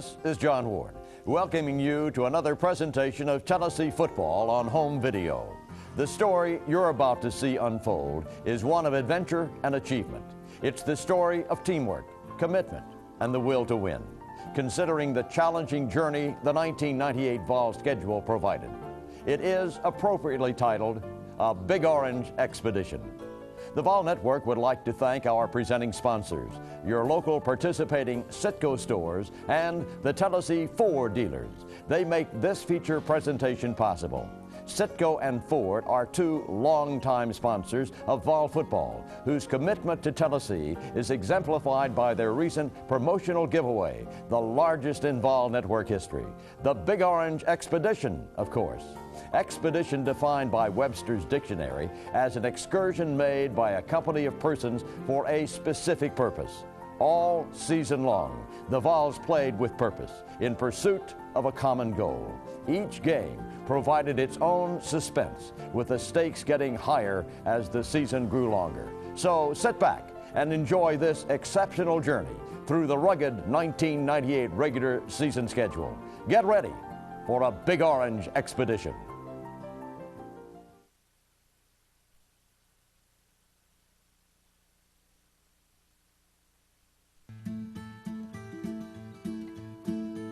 This is John Ward, welcoming you to another presentation of Tennessee football on home video. The story you're about to see unfold is one of adventure and achievement. It's the story of teamwork, commitment, and the will to win, considering the challenging journey the 1998 Vol schedule provided. It is appropriately titled A Big Orange Expedition. The Vol Network would like to thank our presenting sponsors, your local participating Citgo stores and the Tennessee Ford dealers. They make this feature presentation possible. Citgo and Ford are two longtime sponsors of Vol football, whose commitment to Tennessee is exemplified by their recent promotional giveaway, the largest in Vol Network history. The Big Orange Expedition, of course. Expedition defined by Webster's Dictionary as an excursion made by a company of persons for a specific purpose. All season long, the Vols played with purpose, in pursuit of a common goal. Each game provided its own suspense, with the stakes getting higher as the season grew longer. So sit back and enjoy this exceptional journey through the rugged 1998 regular season schedule. Get ready for a Big Orange Expedition.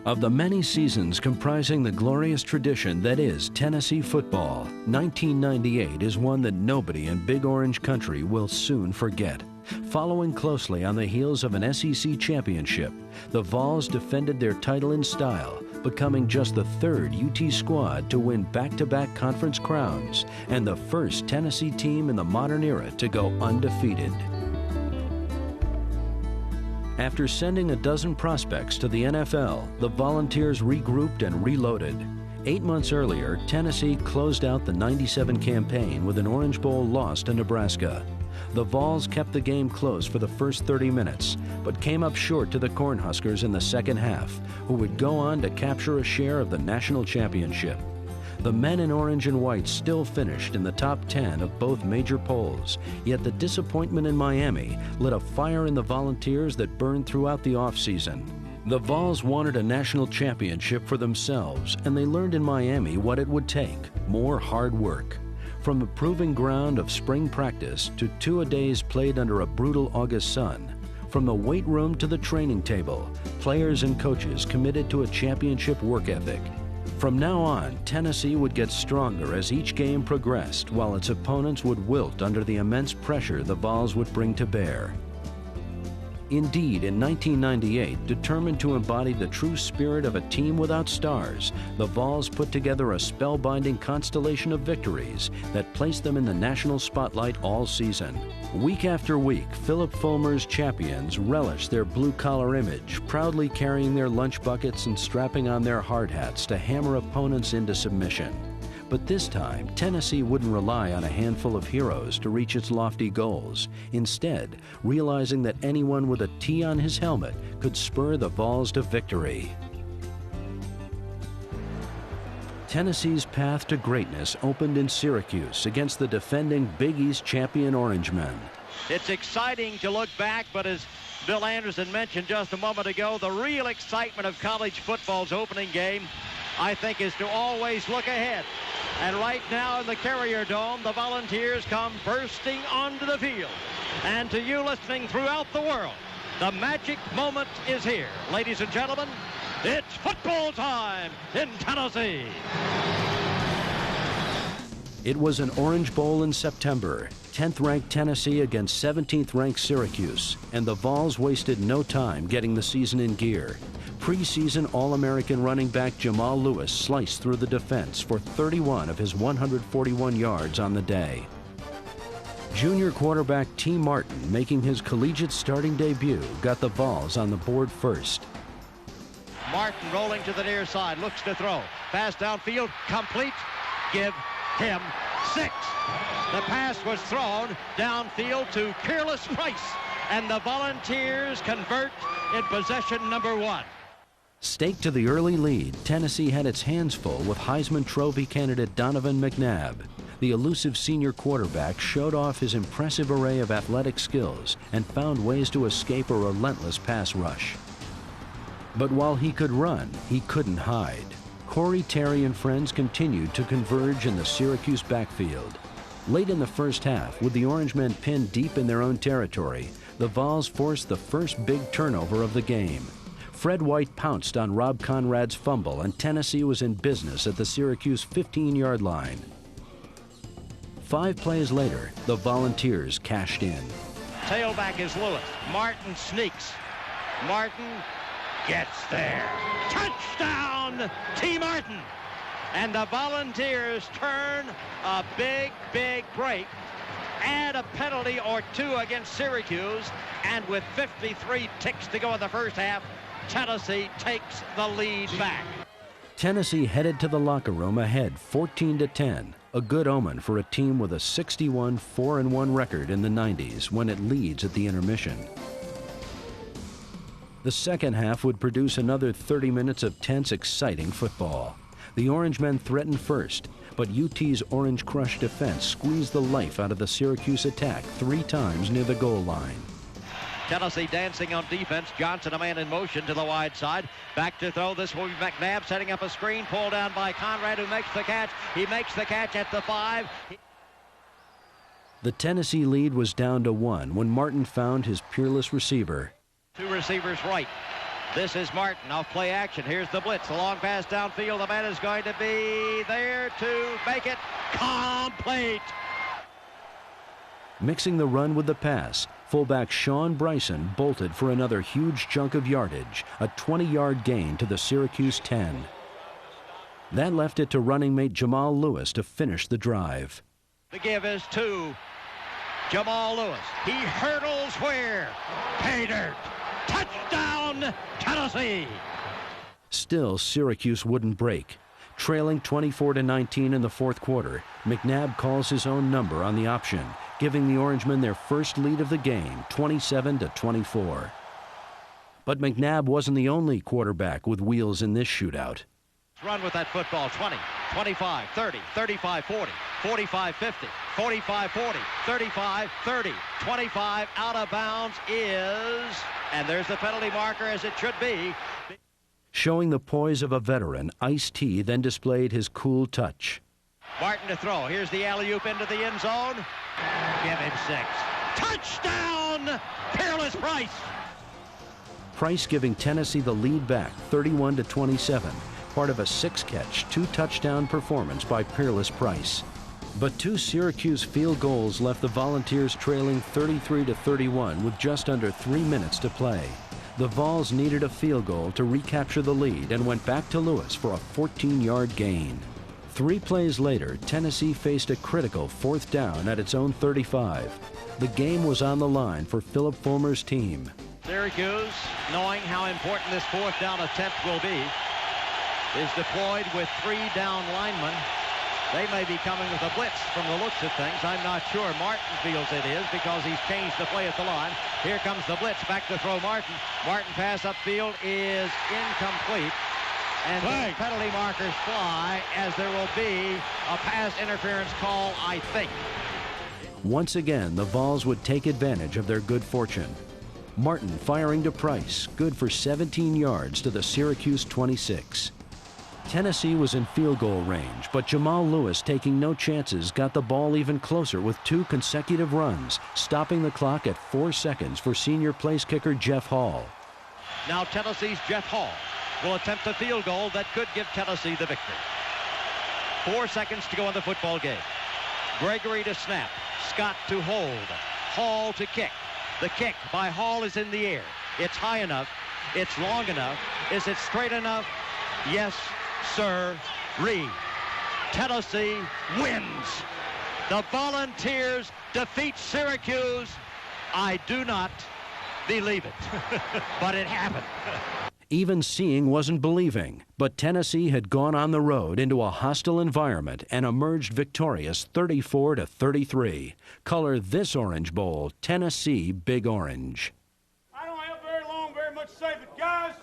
Of the many seasons comprising the glorious tradition that is Tennessee football, 1998 is one that nobody in Big Orange country will soon forget. Following closely on the heels of an SEC championship, the Vols defended their title in style, becoming just the third UT squad to win back-to-back conference crowns and the first Tennessee team in the modern era to go undefeated. After sending a dozen prospects to the NFL, the Volunteers regrouped and reloaded. 8 months earlier, Tennessee closed out the '97 campaign with an Orange Bowl loss to Nebraska. The Vols kept the game close for the first 30 minutes, but came up short to the Cornhuskers in the second half, who would go on to capture a share of the national championship. The men in orange and white still finished in the top 10 of both major polls, yet the disappointment in Miami lit a fire in the Volunteers that burned throughout the offseason. The Vols wanted a national championship for themselves, and they learned in Miami what it would take: more hard work. From the proving ground of spring practice to two-a-days played under a brutal August sun, from the weight room to the training table, players and coaches committed to a championship work ethic. From now on, Tennessee would get stronger as each game progressed, while its opponents would wilt under the immense pressure the Vols would bring to bear. Indeed, in 1998, determined to embody the true spirit of a team without stars, the Vols put together a spellbinding constellation of victories that placed them in the national spotlight all season. Week after week, Philip Fulmer's champions relished their blue-collar image, proudly carrying their lunch buckets and strapping on their hard hats to hammer opponents into submission. But this time, Tennessee wouldn't rely on a handful of heroes to reach its lofty goals. Instead, realizing that anyone with a T on his helmet could spur the Vols to victory. Tennessee's path to greatness opened in Syracuse against the defending Big East champion Orangemen. It's exciting to look back, but as Bill Anderson mentioned just a moment ago, the real excitement of college football's opening game, I think, is to always look ahead. And right now in the Carrier Dome, the Volunteers come bursting onto the field. And to you listening throughout the world, the magic moment is here. Ladies and gentlemen, it's football time in Tennessee. It was an Orange Bowl in September, 10th-ranked Tennessee against 17th-ranked Syracuse, and the Vols wasted no time getting the season in gear. Preseason All-American running back Jamal Lewis sliced through the defense for 31 of his 141 yards on the day. Junior quarterback T. Martin, making his collegiate starting debut, got the Vols on the board first. Martin rolling to the near side, looks to throw. Pass downfield, complete. Give him 6. The pass was thrown downfield to Peerless Price, and the Volunteers convert in possession number 1. Staked to the early lead, Tennessee had its hands full with Heisman Trophy candidate Donovan McNabb. The elusive senior quarterback showed off his impressive array of athletic skills and found ways to escape a relentless pass rush. But while he could run, he couldn't hide. Corey, Terry, and friends continued to converge in the Syracuse backfield. Late in the first half, with the Orange men pinned deep in their own territory, the Vols forced the first big turnover of the game. Fred White pounced on Rob Conrad's fumble, and Tennessee was in business at the Syracuse 15-yard line. 5 plays later, the Volunteers cashed in. Tailback is Lewis. Martin sneaks. Martin gets there. Touchdown, T. Martin. And the Volunteers turn a big, big break, add a penalty or 2 against Syracuse, and with 53 ticks to go in the first half, Tennessee takes the lead back. Tennessee headed to the locker room ahead 14-10, a good omen for a team with a 61-4-1 record in the 90s when it leads at the intermission. The second half would produce another 30 minutes of tense, exciting football. The Orange men threatened first, but UT's Orange Crush defense squeezed the life out of the Syracuse attack 3 times near the goal line. Tennessee dancing on defense. Johnson, a man in motion to the wide side. Back to throw. This will be McNabb setting up a screen. Pulled down by Conrad, who makes the catch. He makes the catch at the 5. The Tennessee lead was down to 1 when Martin found his peerless receiver. 2 receivers right. This is Martin off play action. Here's the blitz. The long pass downfield. The man is going to be there to make it complete. Mixing the run with the pass, fullback Sean Bryson bolted for another huge chunk of yardage, a 20-yard gain to the Syracuse 10. That left it to running mate Jamal Lewis to finish the drive. The give is to Jamal Lewis. He hurdles where? Pay dirt. Touchdown, Tennessee! Still, Syracuse wouldn't break. Trailing 24-19 in the fourth quarter, McNabb calls his own number on the option, giving the Orangemen their first lead of the game, 27-24. But McNabb wasn't the only quarterback with wheels in this shootout. Run with that football. 20, 25, 30, 35, 40, 45, 50, 45, 40, 35, 30, 25. Out of bounds is, and there's the penalty marker as it should be. Showing the poise of a veteran, Ice-T then displayed his cool touch. Martin to throw. Here's the alley-oop into the end zone. Give him 6. Touchdown, Peerless Price. Price giving Tennessee the lead back, 31-27. Part of a 6-catch, 2-touchdown performance by Peerless Price. But 2 Syracuse field goals left the Volunteers trailing 33-31 with just under 3 minutes to play. The Vols needed a field goal to recapture the lead and went back to Lewis for a 14-yard gain. 3 plays later, Tennessee faced a critical 4th down at its own 35. The game was on the line for Philip Fulmer's team. Syracuse, knowing how important this 4th down attempt will be, is deployed with 3 down linemen. They may be coming with a blitz from the looks of things. I'm not sure. Martin feels it is because he's changed the play at the line. Here comes the blitz. Back to throw Martin. Martin pass upfield is incomplete. And the penalty markers fly as there will be a pass interference call, I think. Once again, the Vols would take advantage of their good fortune. Martin firing to Price, good for 17 yards to the Syracuse 26. Tennessee was in field goal range, but Jamal Lewis, taking no chances, got the ball even closer with 2 consecutive runs, stopping the clock at 4 seconds for senior place kicker Jeff Hall. Now Tennessee's Jeff Hall will attempt a field goal that could give Tennessee the victory. 4 seconds to go in the football game. Gregory to snap. Scott to hold. Hall to kick. The kick by Hall is in the air. It's high enough. It's long enough. Is it straight enough? Yes, sir. Tennessee wins. The Volunteers defeat Syracuse. I do not believe it, but it happened. Even seeing wasn't believing, but Tennessee had gone on the road into a hostile environment and emerged victorious 34-33. Color this Orange Bowl Tennessee Big Orange. I don't have very much to say, but guys,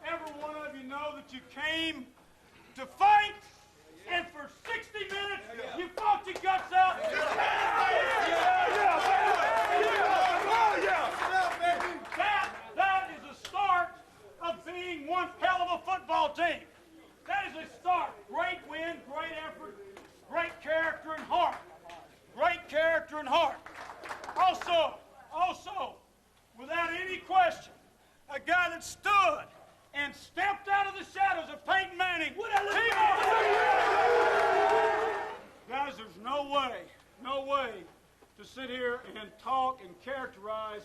every one of you know that you came to fight, and for 60 minutes you fought your guts out. That is a start of being of a football team. That is a start. Great win, great effort, great character and heart. Great character and heart. Also, without any question, a guy that stood and stepped out of the shadows of Peyton Manning. Guys, there's no way to sit here and talk and characterize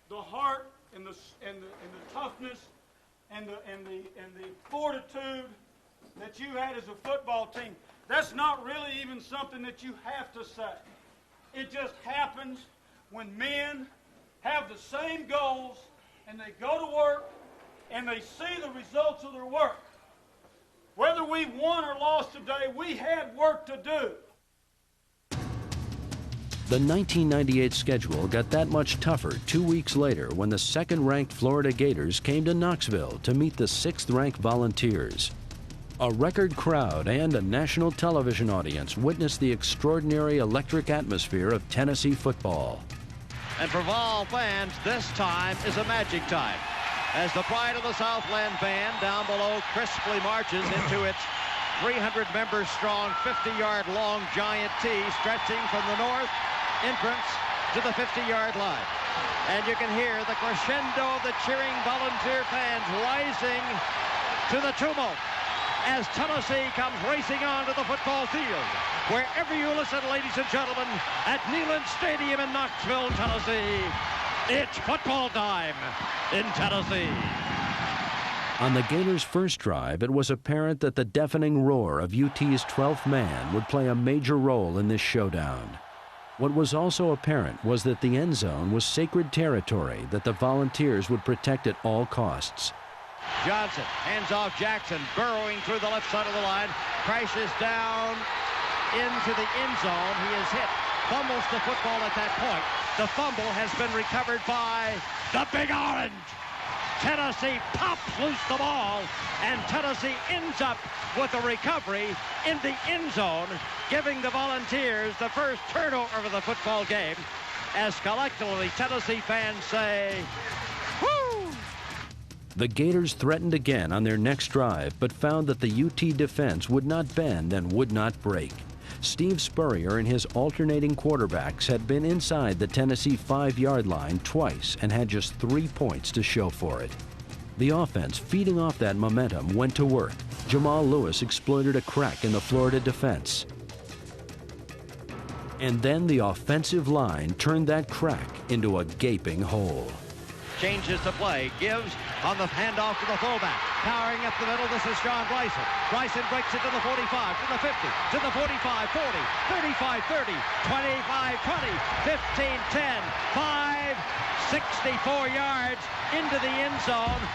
the heart and the toughness and the fortitude that you had as a football team. That's not really even something that you have to say. It just happens when men have the same goals and they go to work and they see the results of their work. Whether we won or lost today, we had work to do. The 1998 schedule got that much tougher 2 weeks later when the second-ranked Florida Gators came to Knoxville to meet the sixth-ranked Volunteers. A record crowd and a national television audience witnessed the extraordinary electric atmosphere of Tennessee football. And for Vol fans, this time is a magic time, as the Pride of the Southland band down below crisply marches into its 300-member strong, 50-yard long giant T stretching from the north entrance to the 50-yard line. And you can hear the crescendo of the cheering volunteer fans rising to the tumult as Tennessee comes racing onto the football field. Wherever you listen, ladies and gentlemen, at Neyland Stadium in Knoxville, Tennessee, it's football time in Tennessee. On the Gators' first drive, it was apparent that the deafening roar of UT's 12th man would play a major role in this showdown. What was also apparent was that the end zone was sacred territory that the Volunteers would protect at all costs. Johnson hands off Jackson, burrowing through the left side of the line, crashes down into the end zone. He is hit, fumbles the football at that point. The fumble has been recovered by the Big Orange. Tennessee pops loose the ball, and Tennessee ends up with a recovery in the end zone, giving the Volunteers the first turnover of the football game, as collectively Tennessee fans say, whoo! The Gators threatened again on their next drive, but found that the UT defense would not bend and would not break. Steve Spurrier and his alternating quarterbacks had been inside the Tennessee 5-yard line twice and had just 3 points to show for it. The offense, feeding off that momentum, went to work. Jamal Lewis exploited a crack in the Florida defense. And then the offensive line turned that crack into a gaping hole. Changes the play, gives on the handoff to the fullback. Powering up the middle, this is John Bryson. Bryson breaks it to the 45, to the 50, to the 45, 40, 35, 30, 25, 20, 15, 10, 5, 64 yards into the end zone.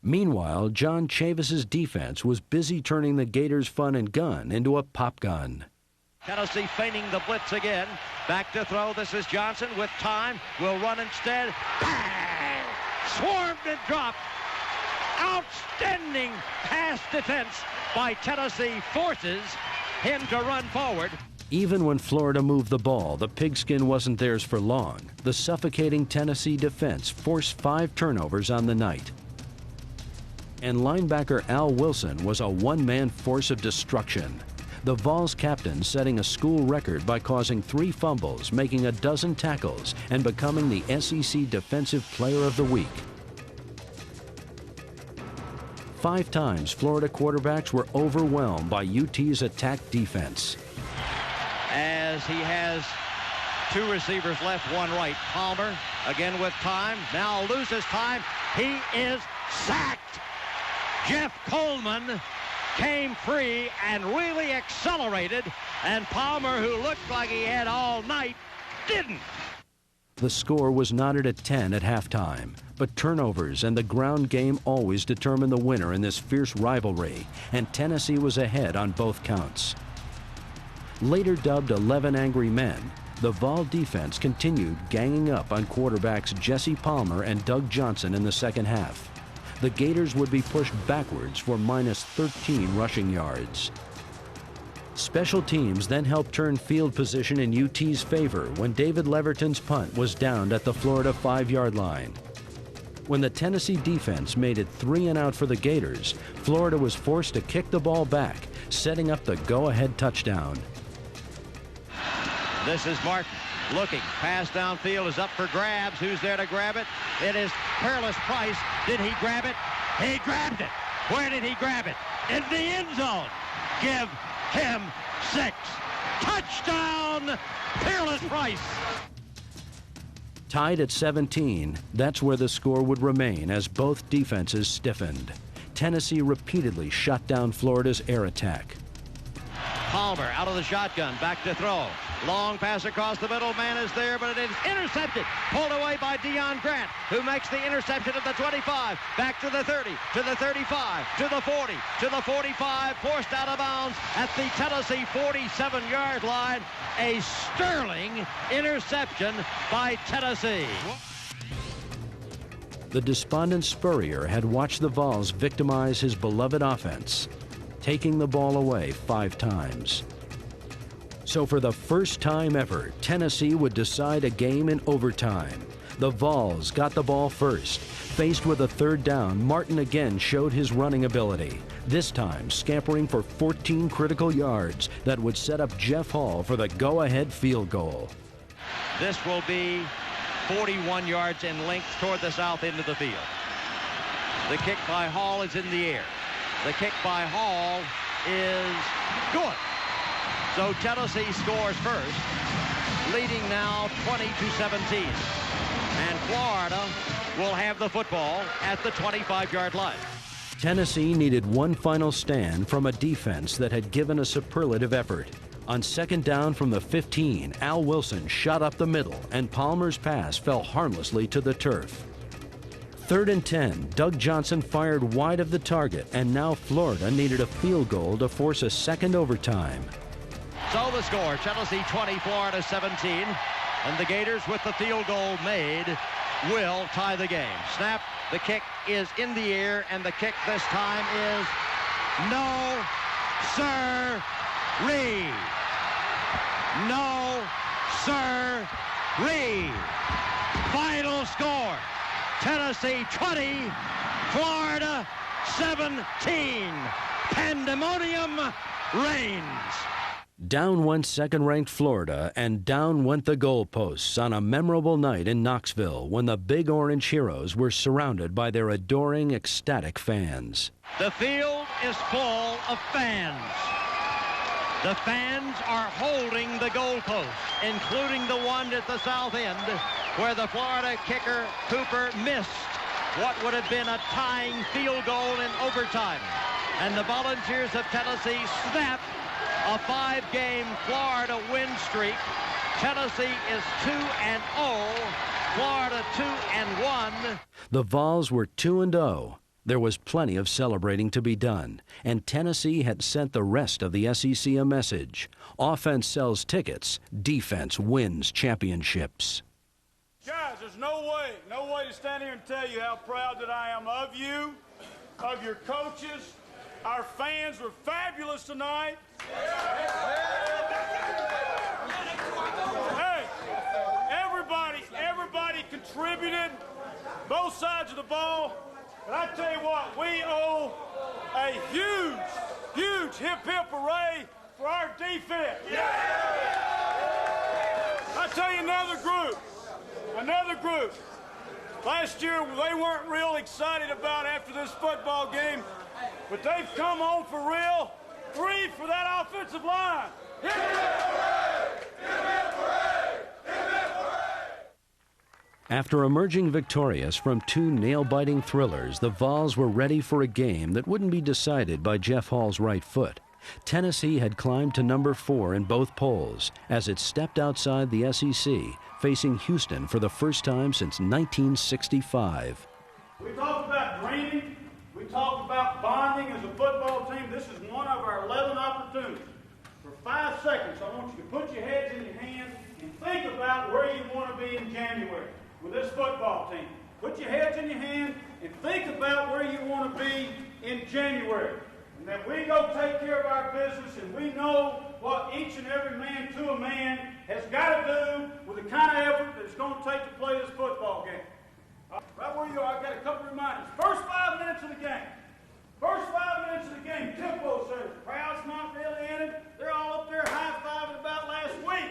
Meanwhile, John Chavis's defense was busy turning the Gators' fun and gun into a pop gun. Tennessee feigning the blitz again. Back to throw. This is Johnson with time. Will run instead. Bang! Swarmed and dropped. Outstanding pass defense by Tennessee forces him to run forward. Even when Florida moved the ball, the pigskin wasn't theirs for long. The suffocating Tennessee defense forced 5 turnovers on the night. And linebacker Al Wilson was a one-man force of destruction. The Vols captain setting a school record by causing 3 fumbles, making a dozen tackles, and becoming the SEC Defensive Player of the Week. 5 times, Florida quarterbacks were overwhelmed by UT's attack defense. As he has 2 receivers left, 1 right. Palmer again with time, now loses time. He is sacked. Jeff Coleman came free and really accelerated, and Palmer, who looked like he had all night, didn't. The score was knotted at 10 at halftime, but turnovers and the ground game always determined the winner in this fierce rivalry, and Tennessee was ahead on both counts. Later dubbed 11 Angry Men, the Vol defense continued ganging up on quarterbacks Jesse Palmer and Doug Johnson in the second half. The Gators would be pushed backwards for minus 13 rushing yards. Special teams then helped turn field position in UT's favor when David Leverton's punt was downed at the Florida 5-yard line. When the Tennessee defense made it 3 and out for the Gators, Florida was forced to kick the ball back, setting up the go-ahead touchdown. This is Martin looking. Pass downfield is up for grabs. Who's there to grab it? It is Peerless Price. Did he grab it? He grabbed it. Where did he grab it? In the end zone. Give him 6. Touchdown, Peerless Price. Tied at 17, that's where the score would remain as both defenses stiffened. Tennessee repeatedly shut down Florida's air attack. Palmer out of the shotgun, back to throw. Long pass across the middle, man is there, but it is intercepted. Pulled away by Deion Grant, who makes the interception at the 25, back to the 30, to the 35, to the 40, to the 45, forced out of bounds at the Tennessee 47-yard line. A sterling interception by Tennessee. The despondent Spurrier had watched the Vols victimize his beloved offense, taking the ball away 5 times. So for the first time ever, Tennessee would decide a game in overtime. The Vols got the ball first. Faced with a 3rd down, Martin again showed his running ability, this time scampering for 14 critical yards that would set up Jeff Hall for the go-ahead field goal. This will be 41 yards in length toward the south end of the field. The kick by Hall is in the air. The kick by Hall is good. So Tennessee scores first, leading now 20-17. And Florida will have the football at the 25-yard line. Tennessee needed one final stand from a defense that had given a superlative effort. On 2nd down from the 15, Al Wilson shot up the middle, and Palmer's pass fell harmlessly to the turf. 3rd and 10, Doug Johnson fired wide of the target, and now Florida needed a field goal to force a 2nd overtime. So the score, Tennessee 20, Florida 17, and the Gators with the field goal made will tie the game. Snap, the kick is in the air, and the kick this time is no, sir-ree. No, sir-ree. Final score, Tennessee 20, Florida 17. Pandemonium reigns. Down went 2nd-ranked Florida, and down went the goalposts on a memorable night in Knoxville when the Big Orange Heroes were surrounded by their adoring, ecstatic fans. The field is full of fans. The fans are holding the goalposts, including the one at the south end where the Florida kicker Cooper missed what would have been a tying field goal in overtime. And the Volunteers of Tennessee snap a 5-game Florida win streak. Tennessee is 2-0, Florida 2-1. The Vols were 2-0. There was plenty of celebrating to be done, and Tennessee had sent the rest of the SEC a message. Offense sells tickets, defense wins championships. Guys, there's no way to stand here and tell you how proud that I am of you, of your coaches. Our fans were fabulous tonight. Hey, everybody contributed, both sides of the ball. And I tell you what, we owe a huge hip-hip hooray for our defense. I tell you another group. Last year, they weren't real excited about after this football game, but they've come on for real. 3 for that offensive line. Hip, hip, hooray! Hip, hip, hooray! Hip, hip, hooray! After emerging victorious from 2 nail-biting thrillers, the Vols were ready for a game that wouldn't be decided by Jeff Hall's right foot. Tennessee had climbed to number 4 in both polls as it stepped outside the SEC, facing Houston for the first time since 1965. We talked about dreaming. We talked about bonding as a football team. This is one of our 11 opportunities. For 5 seconds, I want you to put your heads in your hands and think about where you want to be in January with this football team. Put your heads in your hands and think about where you want to be in January. And then we go take care of our business, and we know what each and every man to a man has got to do with the kind of effort that it's going to take to play this football game. Right where you are, I've got a couple of reminders. First 5 minutes of the game. First 5 minutes of the game, tempo setters. Crowd's not really in it. They're all up there high-fiving about last week.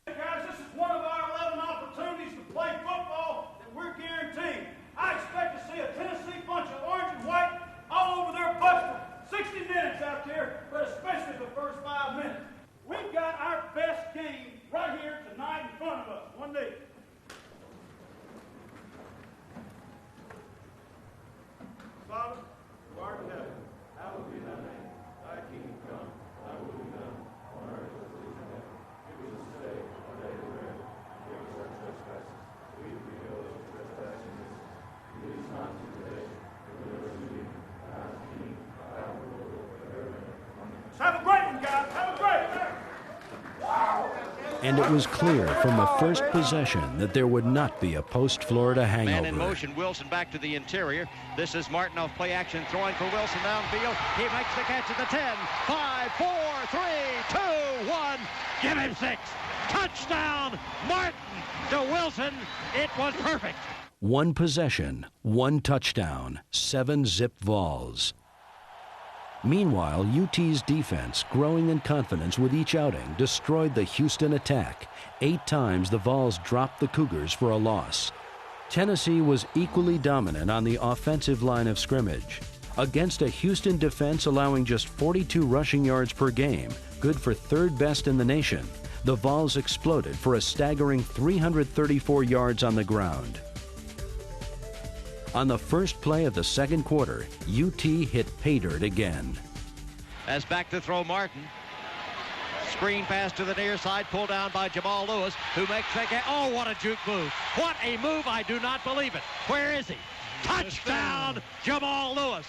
Guys, this is one of our 11 opportunities to play football that we're guaranteeing. I expect to see a Tennessee bunch of orange and white all over their butts for 60 minutes out there, but especially the first 5 minutes. We've got our best game right here tonight in front of us. One day. Father, who art in heaven, hallowed be thy name. Thy kingdom come, thy will be done, on earth as it is in heaven. Give us this day our daily bread. Forgive us our trespasses. We forgive those who trespass against us. Lead us not into temptation, but deliver us from evil. Thine is the kingdom, the power, and the glory forever and ever. Amen. Have a great one, guys. Have a great one. And it was clear from the first possession that there would not be a post-Florida hangover. Man in motion, Wilson back to the interior. This is Martin off play action, throwing for Wilson downfield. He makes the catch at the 10. 5, 4, 3, 2, 1. Give him 6. Touchdown, Martin to Wilson. It was perfect. One possession, one touchdown, 7 zip Vols. Meanwhile, UT's defense, growing in confidence with each outing, destroyed the Houston attack. 8 times the Vols dropped the Cougars for a loss. Tennessee was equally dominant on the offensive line of scrimmage. Against a Houston defense allowing just 42 rushing yards per game, good for 3rd best in the nation, the Vols exploded for a staggering 334 yards on the ground. On the first play of the second quarter, UT hit pay dirt again. As back to throw Martin. Screen pass to the near side, pulled down by Jamal Lewis, who makes the catch. Oh, what a juke move. What a move. I do not believe it. Where is he? Touchdown, Jamal Lewis.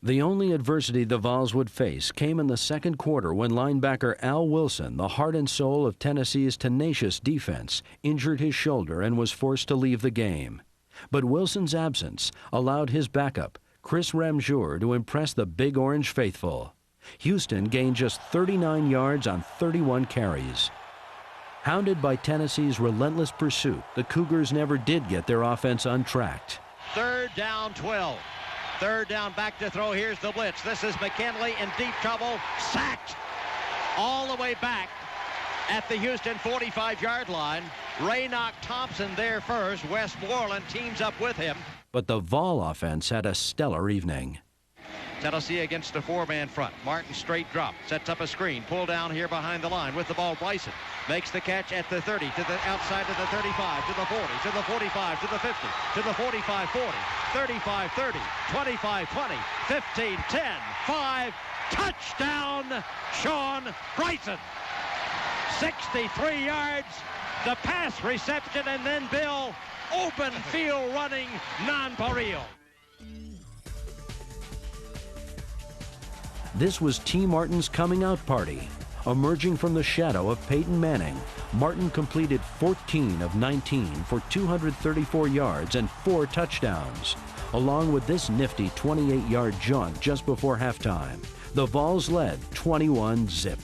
The only adversity the Vols would face came in the second quarter when linebacker Al Wilson, the heart and soul of Tennessee's tenacious defense, injured his shoulder and was forced to leave the game. But Wilson's absence allowed his backup, Chris Ramjour, to impress the Big Orange faithful. Houston gained just 39 yards on 31 carries. Hounded by Tennessee's relentless pursuit, the Cougars never did get their offense untracked. 3rd down 12. 3rd down, back to throw. Here's the blitz. This is McKinley in deep trouble. Sacked all the way back at the Houston 45-yard line. Raynock Thompson there first. Westmoreland teams up with him. But the Vol offense had a stellar evening. Tennessee against a 4-man front. Martin straight drop, sets up a screen, pull down here behind the line with the ball. Bryson makes the catch at the 30, to the outside of the 35, to the 40, to the 45, to the 50, to the 45, 40, 35, 30, 25, 20, 15, 10, 5. Touchdown, Sean Bryson. 63 yards, the pass reception, and then Bill, open field running, nonpareil. This was T. Martin's coming out party. Emerging from the shadow of Peyton Manning, Martin completed 14 of 19 for 234 yards and 4 touchdowns. Along with this nifty 28-yard jaunt just before halftime, the Vols led 21-zip.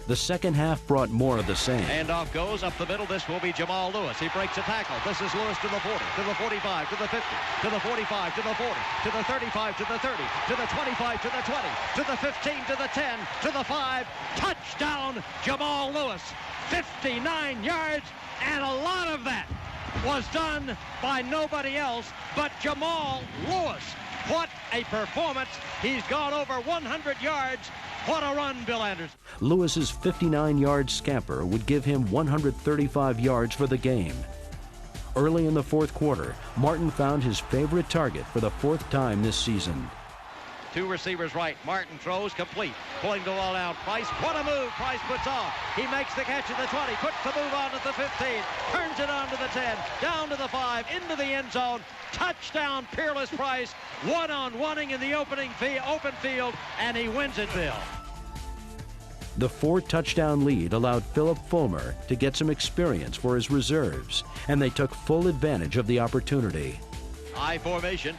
The second half brought more of the same. Handoff goes up the middle. This will be Jamal Lewis. He breaks a tackle. This is Lewis to the 40, to the 45, to the 50, to the 45, to the 40, to the 35, to the 30, to the 25, to the 20, to the 15, to the 10, to the 5. Touchdown, Jamal Lewis. 59 yards, and a lot of that was done by nobody else but Jamal Lewis. What a performance. He's gone over 100 yards. What a run, Bill Anderson. Lewis's 59-yard scamper would give him 135 yards for the game. Early in the fourth quarter, Martin found his favorite target for the 4th time this season. 2 receivers right. Martin throws complete. Pulling the ball out. Price. What a move. Price puts off. He makes the catch at the 20. Puts the move on to the 15. Turns it on to the 10. Down to the 5. Into the end zone. Touchdown, Peerless Price. 1-on-1ing in the open field. And he wins it, Bill. The 4-touchdown lead allowed Philip Fulmer to get some experience for his reserves, and they took full advantage of the opportunity. I formation.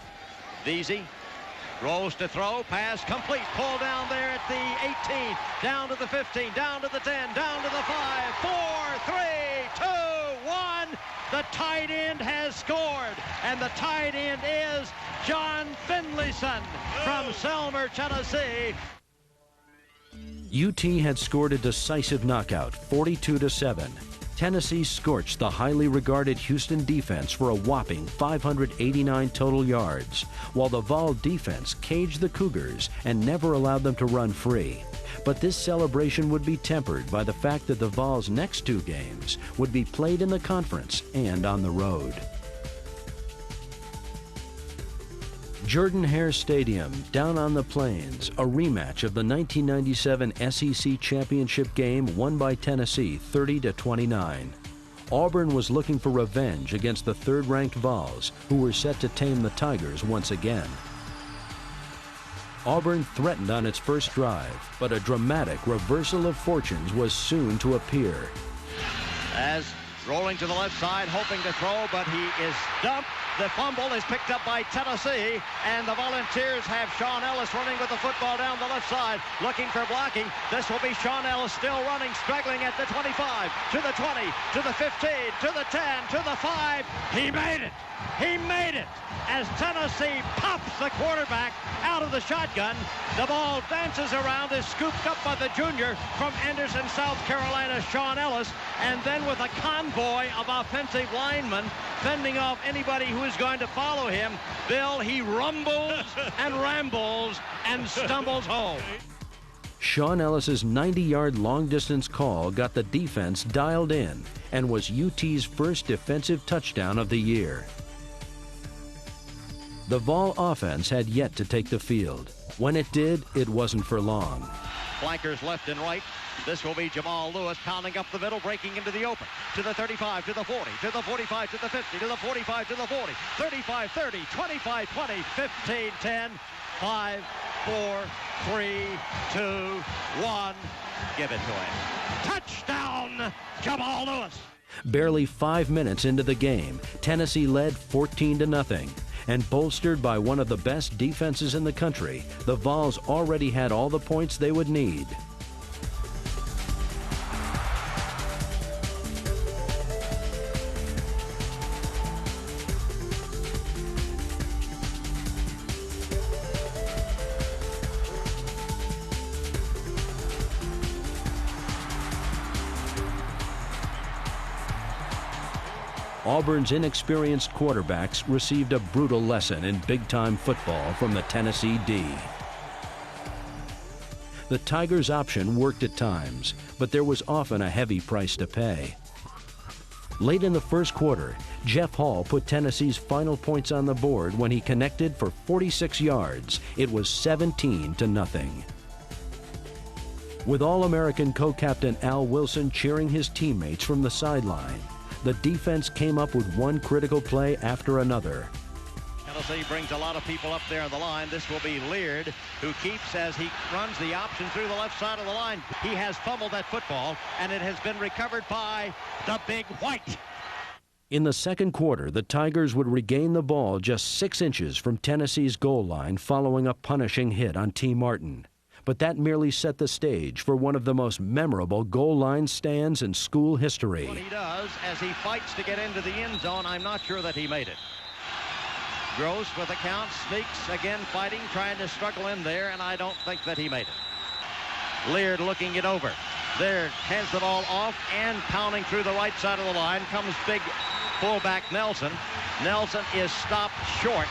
Veazey Rolls to throw, pass complete, pull down there at the 18, down to the 15, down to the 10, down to the 5, 4, 3, 2, 1. The tight end has scored, and the tight end is John Finlayson from Selmer, Tennessee. UT had scored a decisive knockout, 42-7. Tennessee scorched the highly regarded Houston defense for a whopping 589 total yards, while the Vol defense caged the Cougars and never allowed them to run free. But this celebration would be tempered by the fact that the Vols' next two games would be played in the conference and on the road. Jordan-Hare Stadium, down on the Plains, a rematch of the 1997 SEC Championship game won by Tennessee 30-29. Auburn was looking for revenge against the third-ranked Vols, who were set to tame the Tigers once again. Auburn threatened on its first drive, but a dramatic reversal of fortunes was soon to appear. As rolling to the left side, hoping to throw, but he is dumped. The fumble is picked up by Tennessee, and the Volunteers have Sean Ellis running with the football down the left side, looking for blocking. This will be Sean Ellis still running, struggling at the 25, to the 20, to the 15, to the 10, to the 5. He made it. He made it. As Tennessee pops the quarterback out of the shotgun, the ball dances around, is scooped up by the junior from Anderson, South Carolina, Sean Ellis, and then with a convoy of offensive linemen fending off anybody who is going to follow him, Bill, he rumbles and rambles and stumbles home. Sean Ellis's 90-yard long-distance call got the defense dialed in and was UT's first defensive touchdown of the year. The Vol offense had yet to take the field. When it did, it wasn't for long. Flankers left and right. This will be Jamal Lewis pounding up the middle, breaking into the open. To the 35, to the 40, to the 45, to the 50, to the 45, to the 40, 35, 30, 25, 20, 15, 10, 5, 4, 3, 2, 1. Give it to him. Touchdown, Jamal Lewis. Barely 5 minutes into the game, Tennessee led 14-0. And bolstered by one of the best defenses in the country, the Vols already had all the points they would need. Auburn's inexperienced quarterbacks received a brutal lesson in big-time football from the Tennessee D. The Tigers' option worked at times, but there was often a heavy price to pay. Late in the first quarter, Jeff Hall put Tennessee's final points on the board when he connected for 46 yards. It was 17-0. With All-American co-captain Al Wilson cheering his teammates from the sideline, the defense came up with one critical play after another. Tennessee brings a lot of people up there on the line. This will be Leard, who keeps as he runs the option through the left side of the line. He has fumbled that football, and it has been recovered by the Big White. In the second quarter, the Tigers would regain the ball just 6 inches from Tennessee's goal line following a punishing hit on T. Martin. But that merely set the stage for one of the most memorable goal line stands in school history. What he does as he fights to get into the end zone, I'm not sure that he made it. Gross with the count, sneaks again, fighting, trying to struggle in there, and I don't think that he made it. Leard looking it over. There, hands the ball off, and pounding through the right side of the line comes big fullback Nelson. Nelson is stopped short.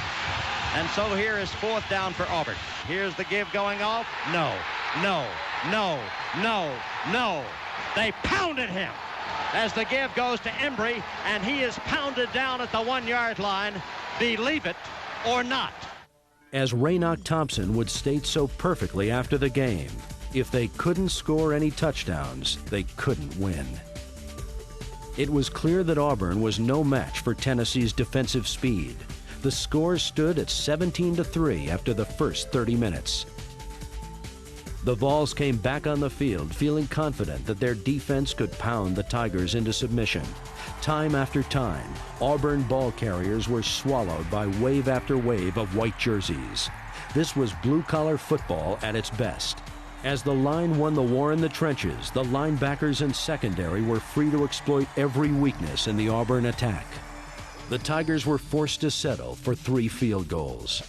And so here is 4th down for Auburn. Here's the give going off. No, no, no, no, no. They pounded him as the give goes to Embry, and he is pounded down at the 1-yard line. Believe it or not. As Raynoch Thompson would state so perfectly after the game, if they couldn't score any touchdowns, they couldn't win. It was clear that Auburn was no match for Tennessee's defensive speed. The score stood at 17-3 after the first 30 minutes. The Vols came back on the field feeling confident that their defense could pound the Tigers into submission. Time after time, Auburn ball carriers were swallowed by wave after wave of white jerseys. This was blue-collar football at its best. As the line won the war in the trenches, the linebackers and secondary were free to exploit every weakness in the Auburn attack. The Tigers were forced to settle for 3 field goals.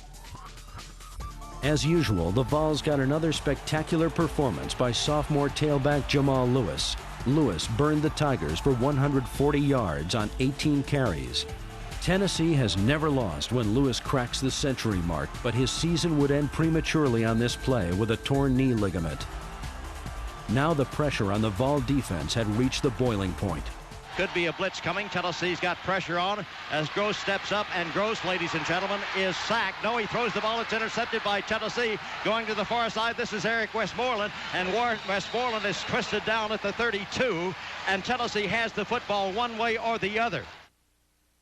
As usual, the Vols got another spectacular performance by sophomore tailback Jamal Lewis. Lewis burned the Tigers for 140 yards on 18 carries. Tennessee has never lost when Lewis cracks the century mark, but his season would end prematurely on this play with a torn knee ligament. Now the pressure on the Vol defense had reached the boiling point. Could be a blitz coming. Tennessee's got pressure on as Gross steps up, and Gross, ladies and gentlemen, is sacked. No, he throws the ball. It's intercepted by Tennessee. Going to the far side, this is Eric Westmoreland, and Westmoreland is twisted down at the 32, and Tennessee has the football one way or the other.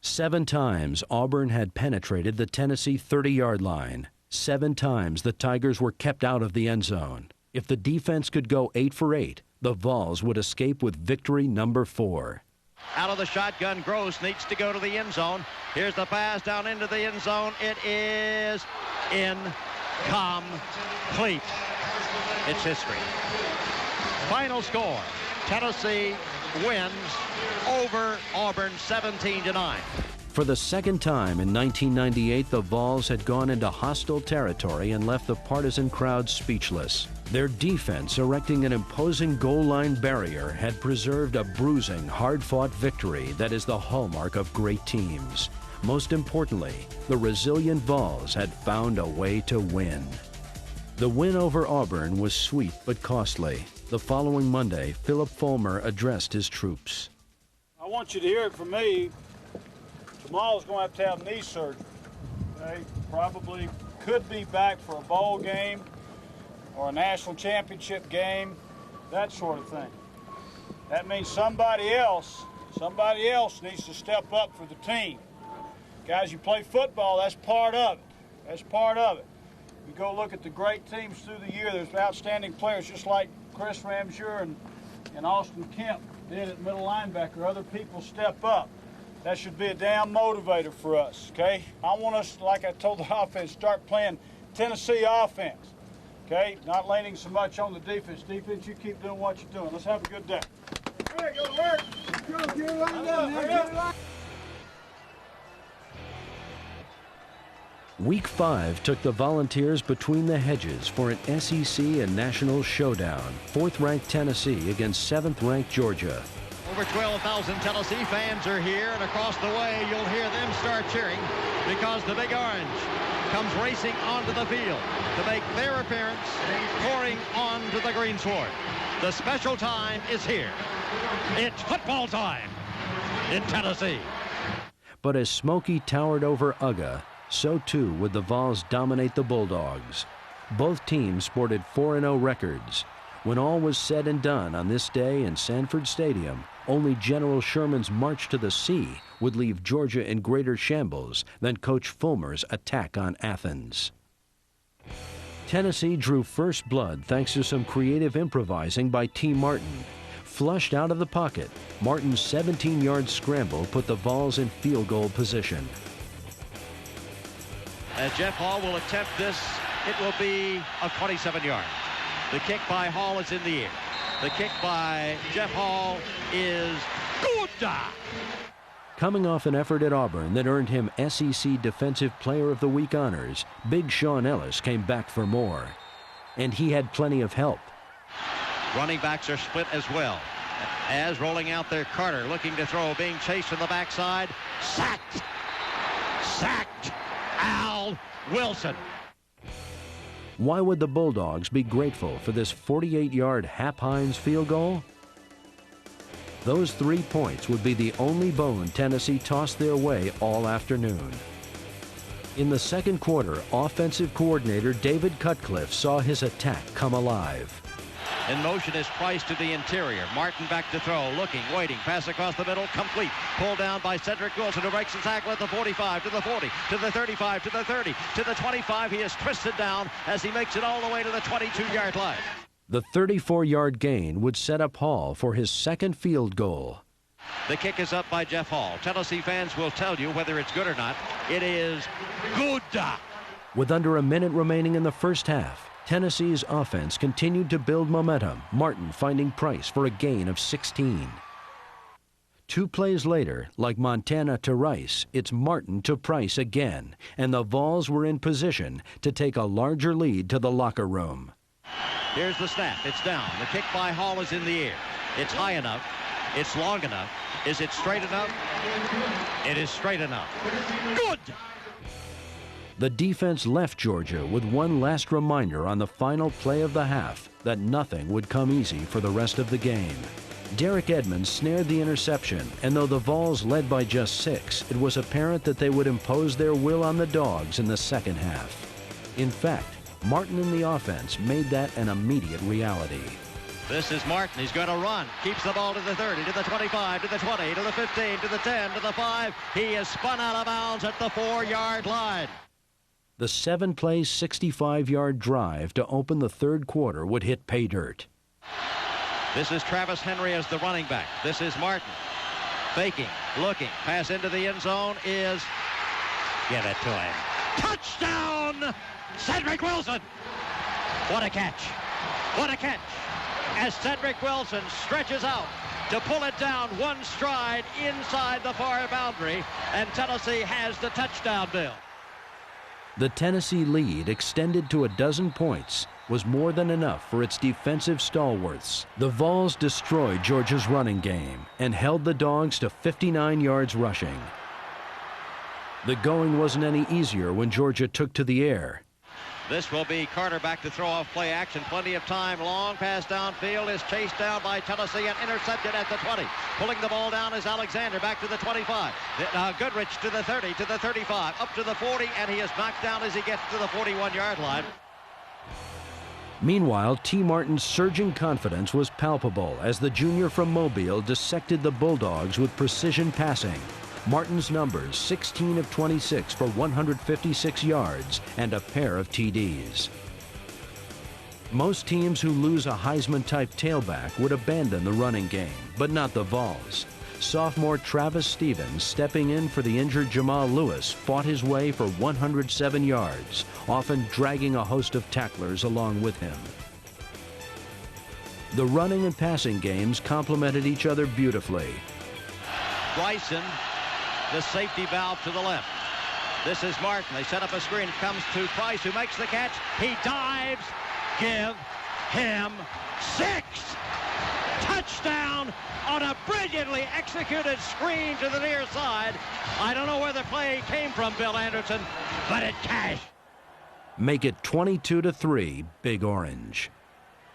7 times Auburn had penetrated the Tennessee 30-yard line. 7 times the Tigers were kept out of the end zone. If the defense could go 8 for 8, the Vols would escape with victory number 4. Out of the shotgun, Gross needs to go to the end zone. Here's the pass down into the end zone. It is incomplete. It's history. Final score, Tennessee wins over Auburn 17-9. For the second time in 1998, the Vols had gone into hostile territory and left the partisan crowd speechless. Their defense, erecting an imposing goal line barrier, had preserved a bruising, hard-fought victory that is the hallmark of great teams. Most importantly, the resilient Vols had found a way to win. The win over Auburn was sweet but costly. The following Monday, Philip Fulmer addressed his troops. I want you to hear it from me. Jamal's going to have knee surgery. Okay? Probably could be back for a bowl game or a national championship game, that sort of thing. That means somebody else needs to step up for the team. Guys, you play football, that's part of it. That's part of it. You go look at the great teams through the year, there's outstanding players just like Chris Ramseur and Austin Kemp did at middle linebacker. Other people step up. That should be a damn motivator for us, okay? I want us, like I told the offense, start playing Tennessee offense, okay? Not leaning so much on the defense. Defense, you keep doing what you're doing. Let's have a good day. All right, go to work. Let's go. Get it lined up. Get it lined. Week 5 took the Volunteers between the hedges for an SEC and national showdown. 4th-ranked Tennessee against 7th-ranked Georgia. Over 12,000 Tennessee fans are here, and across the way you'll hear them start cheering because the Big Orange comes racing onto the field to make their appearance, pouring onto the greensward. The special time is here. It's football time in Tennessee. But as Smokey towered over Uga, so too would the Vols dominate the Bulldogs. Both teams sported 4-0 records. When all was said and done on this day in Sanford Stadium, only General Sherman's march to the sea would leave Georgia in greater shambles than Coach Fulmer's attack on Athens. Tennessee drew first blood thanks to some creative improvising by T. Martin. Flushed out of the pocket, Martin's 17-yard scramble put the Vols in field goal position. As Jeff Hall will attempt this, it will be a 27 yards. The kick by Hall is in the air. The kick by Jeff Hall is good. Coming off an effort at Auburn that earned him SEC Defensive Player of the Week honors, Big Sean Ellis came back for more. And he had plenty of help. Running backs are split as well. As rolling out there, Carter looking to throw, being chased from the backside. Sacked. Al Wilson. Why would the Bulldogs be grateful for this 48-yard Hap Hines field goal? Those 3 points would be the only bone Tennessee tossed their way all afternoon. In the second quarter, offensive coordinator David Cutcliffe saw his attack come alive. In motion is Price to the interior. Martin back to throw, looking, waiting. Pass across the middle, complete. Pulled down by Cedric Wilson, who breaks the tackle at the 45, to the 40, to the 35, to the 30, to the 25. He is twisted down as he makes it all the way to the 22-yard line. The 34-yard gain would set up Hall for his second field goal. The kick is up by Jeff Hall. Tennessee fans will tell you whether it's good or not. It is good. With under a minute remaining in the first half, Tennessee's offense continued to build momentum, Martin finding Price for a gain of 16. 2 plays later, like Montana to Rice, it's Martin to Price again, and the Vols were in position to take a larger lead to the locker room. Here's the snap. It's down. The kick by Hall is in the air. It's high enough. It's long enough. Is it straight enough? It is straight enough. Good! The defense left Georgia with one last reminder on the final play of the half that nothing would come easy for the rest of the game. Derek Edmonds snared the interception, and though the Vols led by just 6, it was apparent that they would impose their will on the Dogs in the second half. In fact, Martin in the offense made that an immediate reality. This is Martin. He's going to run. Keeps the ball to the 30, to the 25, to the 20, to the 15, to the 10, to the 5. He is spun out of bounds at the 4-yard line. The 7-play, 65-yard drive to open the third quarter would hit pay dirt. This is Travis Henry as the running back. This is Martin. Faking, looking. Pass into the end zone is... Give it to him. Touchdown! Cedric Wilson! What a catch. What a catch. As Cedric Wilson stretches out to pull it down one stride inside the far boundary, and Tennessee has the touchdown bill. The Tennessee lead, extended to 12 points, was more than enough for its defensive stalwarts. The Vols destroyed Georgia's running game and held the Dogs to 59 yards rushing. The going wasn't any easier when Georgia took to the air. This will be Carter back to throw off play action. Plenty of time. Long pass downfield is chased down by Tennessee and intercepted at the 20. Pulling the ball down is Alexander back to the 25. Goodrich to the 30, to the 35, up to the 40, and he is knocked down as he gets to the 41-yard line. Meanwhile, T. Martin's surging confidence was palpable as the junior from Mobile dissected the Bulldogs with precision passing. Martin's numbers, 16 of 26 for 156 yards and a pair of TDs. Most teams who lose a Heisman-type tailback would abandon the running game, but not the Vols. Sophomore Travis Stevens, stepping in for the injured Jamal Lewis, fought his way for 107 yards, often dragging a host of tacklers along with him. The running and passing games complemented each other beautifully. Bryson, the safety valve to the left. This is Martin. They set up a screen. It comes to Price, who makes the catch. He dives. Give him 6. Touchdown on a brilliantly executed screen to the near side. I don't know where the play came from, Bill Anderson, but it cashed. Make it 22-3, Big Orange.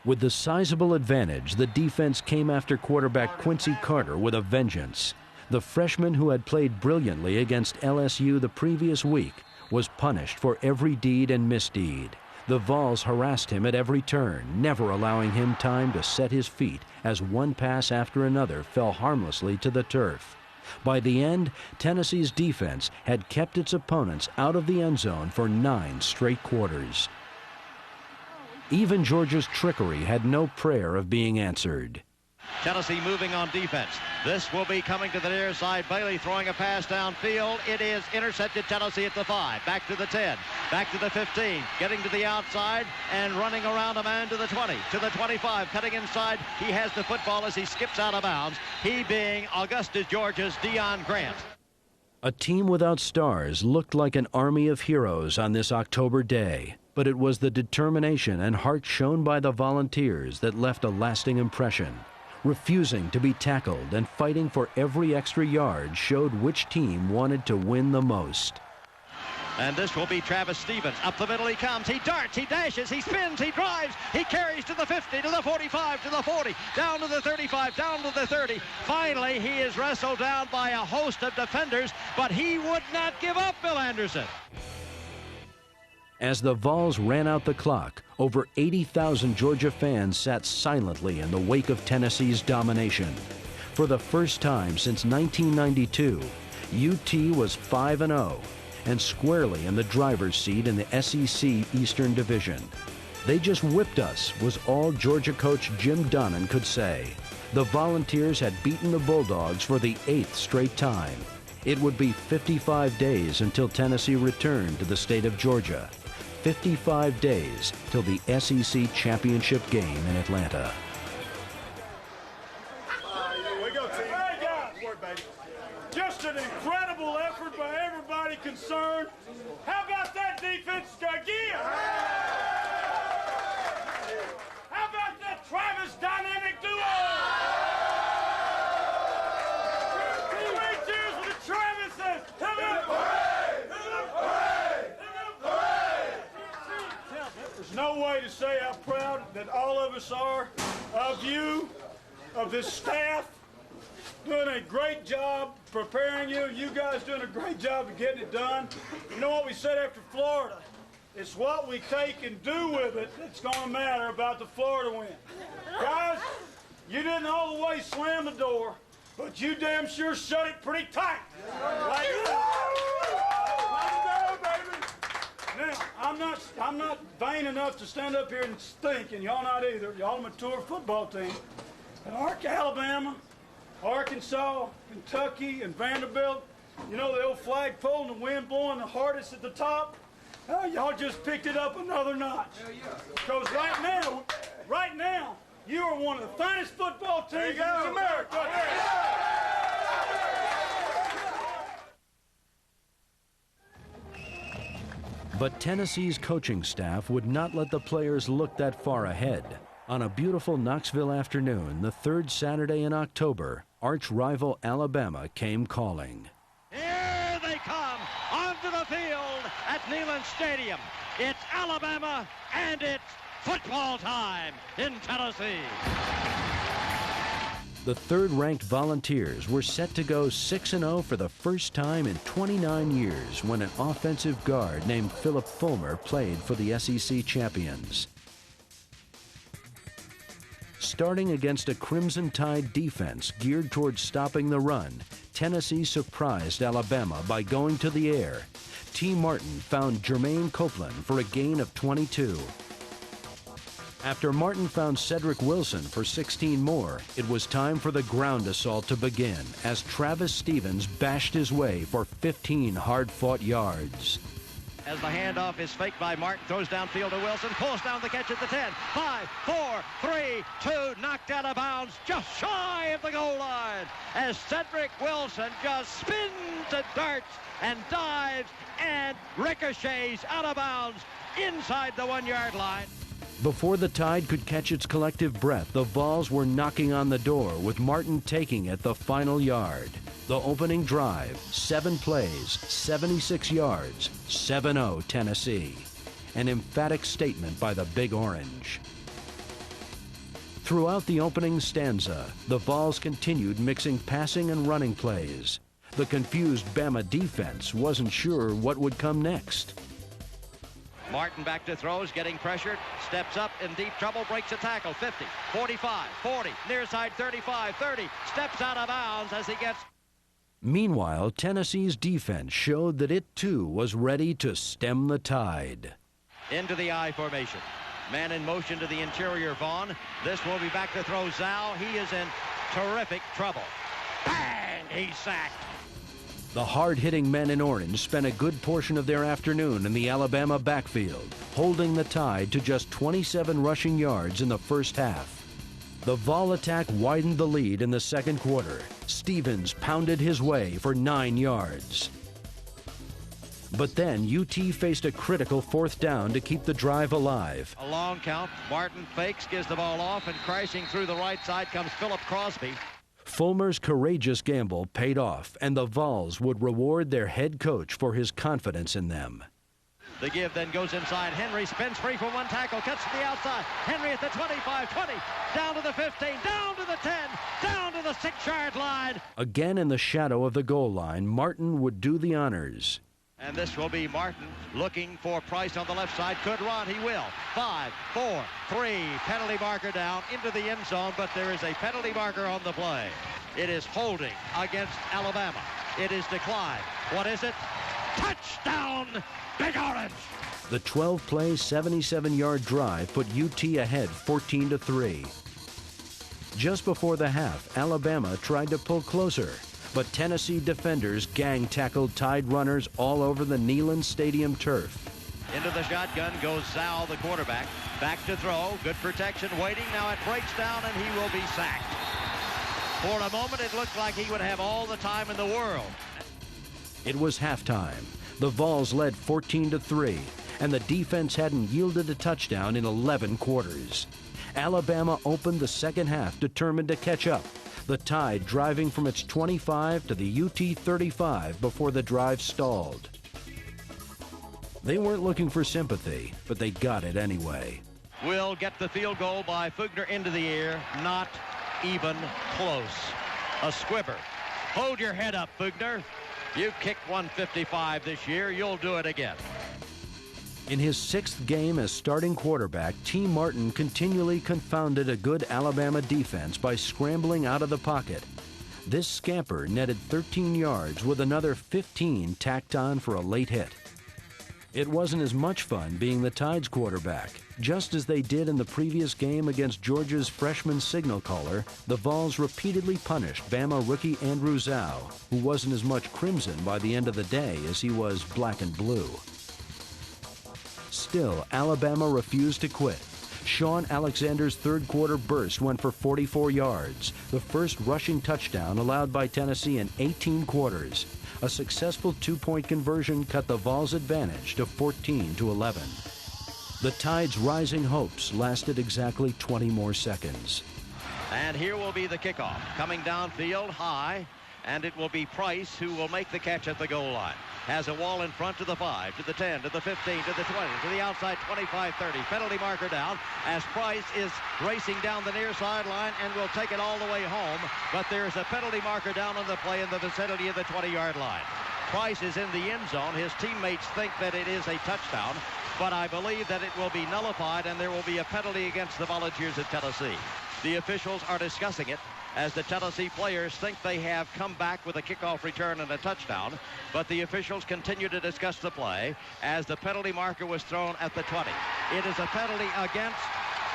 With the sizable advantage, the defense came after quarterback Quincy Carter with a vengeance. The freshman, who had played brilliantly against LSU the previous week, was punished for every deed and misdeed. The Vols harassed him at every turn, never allowing him time to set his feet as one pass after another fell harmlessly to the turf. By the end, Tennessee's defense had kept its opponents out of the end zone for 9 straight quarters. Even Georgia's trickery had no prayer of being answered. Tennessee moving on defense. This will be coming to the near side. Bailey throwing a pass downfield. It is intercepted. Tennessee at the 5. Back to the 10. Back to the 15. Getting to the outside and running around a man to the 20. To the 25. Cutting inside. He has the football as he skips out of bounds. He being Augusta, Georgia's Deion Grant. A team without stars looked like an army of heroes on this October day. But it was the determination and heart shown by the Volunteers that left a lasting impression. Refusing to be tackled and fighting for every extra yard showed which team wanted to win the most. And this will be Travis Stevens. Up the middle he comes. He darts. He dashes. He spins. He drives. He carries to the 50, to the 45, to the 40, down to the 35, down to the 30. Finally, he is wrestled down by a host of defenders, but he would not give up, Bill Anderson. As the Vols ran out the clock, over 80,000 Georgia fans sat silently in the wake of Tennessee's domination. For the first time since 1992, UT was 5-0 and squarely in the driver's seat in the SEC Eastern Division. They just whipped us, was all Georgia coach Jim Donnan could say. The Volunteers had beaten the Bulldogs for the 8th straight time. It would be 55 days until Tennessee returned to the state of Georgia. 55 days till the SEC championship game in Atlanta. Here we go, team. Hey, guys. Just an incredible effort by everybody concerned. How about that defense again? How about that Travis dynamic duo? Three cheers for the Travises. There's no way to say how proud that all of us are of you, of this staff, doing a great job preparing you. You guys doing a great job of getting it done. You know what we said after Florida? It's what we take and do with it that's going to matter about the Florida win. Guys, you didn't all the way slam the door, but you damn sure shut it pretty tight. Like now, I'm not vain enough to stand up here and stink, and y'all not either. Y'all a mature football team. And Alabama, Arkansas, Kentucky, and Vanderbilt, you know the old flagpole and the wind blowing the hardest at the top? Y'all just picked it up another notch. Because right now, you are one of the finest football teams in America. But Tennessee's coaching staff would not let the players look that far ahead. On a beautiful Knoxville afternoon, the third Saturday in October, arch-rival Alabama came calling. Here they come onto the field at Neyland Stadium. It's Alabama, and it's football time in Tennessee. The third-ranked Volunteers were set to go 6-0 for the first time in 29 years when an offensive guard named Philip Fulmer played for the SEC champions. Starting against a Crimson Tide defense geared towards stopping the run, Tennessee surprised Alabama by going to the air. T. Martin found Jermaine Copeland for a gain of 22. After Martin found Cedric Wilson for 16 more, it was time for the ground assault to begin as Travis Stevens bashed his way for 15 hard-fought yards. As the handoff is faked by Martin, throws downfield to Wilson, pulls down the catch at the 10. 5, 4, 3, 2, knocked out of bounds, just shy of the goal line. As Cedric Wilson just spins and darts and dives and ricochets out of bounds inside the 1-yard line. Before the Tide could catch its collective breath, the Vols were knocking on the door, with Martin taking it the final yard. The opening drive, 7 plays, 76 yards, 7-0 Tennessee. An emphatic statement by the Big Orange. Throughout the opening stanza, the Vols continued mixing passing and running plays. The confused Bama defense wasn't sure what would come next. Martin back to throws, getting pressured, steps up in deep trouble, breaks a tackle, 50, 45, 40, near side 35, 30, steps out of bounds as he gets... Meanwhile, Tennessee's defense showed that it too was ready to stem the tide. Into the I formation. Man in motion to the interior, Vaughn. This will be back to throw Zhao. He is in terrific trouble. Bang! He's sacked. The hard-hitting men in orange spent a good portion of their afternoon in the Alabama backfield, holding the Tide to just 27 rushing yards in the first half. The Vol attack widened the lead in the second quarter. Stevens pounded his way for 9 yards. But then UT faced a critical 4th down to keep the drive alive. A long count. Martin fakes, gives the ball off, and crashing through the right side comes Philip Crosby. Fulmer's courageous gamble paid off, and the Vols would reward their head coach for his confidence in them. The give then goes inside. Henry spins free for one tackle, cuts to the outside. Henry at the 25, 20, down to the 15, down to the 10, down to the 6-yard line. Again in the shadow of the goal line, Martin would do the honors. And this will be Martin looking for Price on the left side. Could run. He will. 5, 4, 3. Penalty marker down into the end zone, but there is a penalty marker on the play. It is holding against Alabama. It is declined. What is it? Touchdown, Big Orange! The 12-play, 77-yard drive put UT ahead 14-3. Just before the half, Alabama tried to pull closer, but Tennessee defenders gang-tackled Tide runners all over the Neyland Stadium turf. Into the shotgun goes Zhao, the quarterback. Back to throw. Good protection waiting. Now it breaks down, and he will be sacked. For a moment, it looked like he would have all the time in the world. It was halftime. The Vols led 14-3, and the defense hadn't yielded a touchdown in 11 quarters. Alabama opened the second half determined to catch up, the Tide driving from its 25 to the UT 35 before the drive stalled. They weren't looking for sympathy, but they got it anyway. Will get the field goal by Fugner into the air. Not even close. A squibber. Hold your head up, Fugner. You kicked 155 this year. You'll do it again. In his 6th game as starting quarterback, T. Martin continually confounded a good Alabama defense by scrambling out of the pocket. This scamper netted 13 yards with another 15 tacked on for a late hit. It wasn't as much fun being the Tide's quarterback. Just as they did in the previous game against Georgia's freshman signal caller, the Vols repeatedly punished Bama rookie Andrew Zhao, who wasn't as much crimson by the end of the day as he was black and blue. Still, Alabama refused to quit. Sean Alexander's third-quarter burst went for 44 yards, the first rushing touchdown allowed by Tennessee in 18 quarters. A successful two-point conversion cut the Vols' advantage to 14-11. The Tide's rising hopes lasted exactly 20 more seconds. And here will be the kickoff. Coming downfield high, and it will be Price who will make the catch at the goal line. Has a wall in front to the 5, to the 10, to the 15, to the 20, to the outside 25-30. Penalty marker down as Price is racing down the near sideline and will take it all the way home. But there's a penalty marker down on the play in the vicinity of the 20-yard line. Price is in the end zone. His teammates think that it is a touchdown, but I believe that it will be nullified and there will be a penalty against the Volunteers of Tennessee. The officials are discussing it as the Tennessee players think they have come back with a kickoff return and a touchdown, but the officials continue to discuss the play as the penalty marker was thrown at the 20. It is a penalty against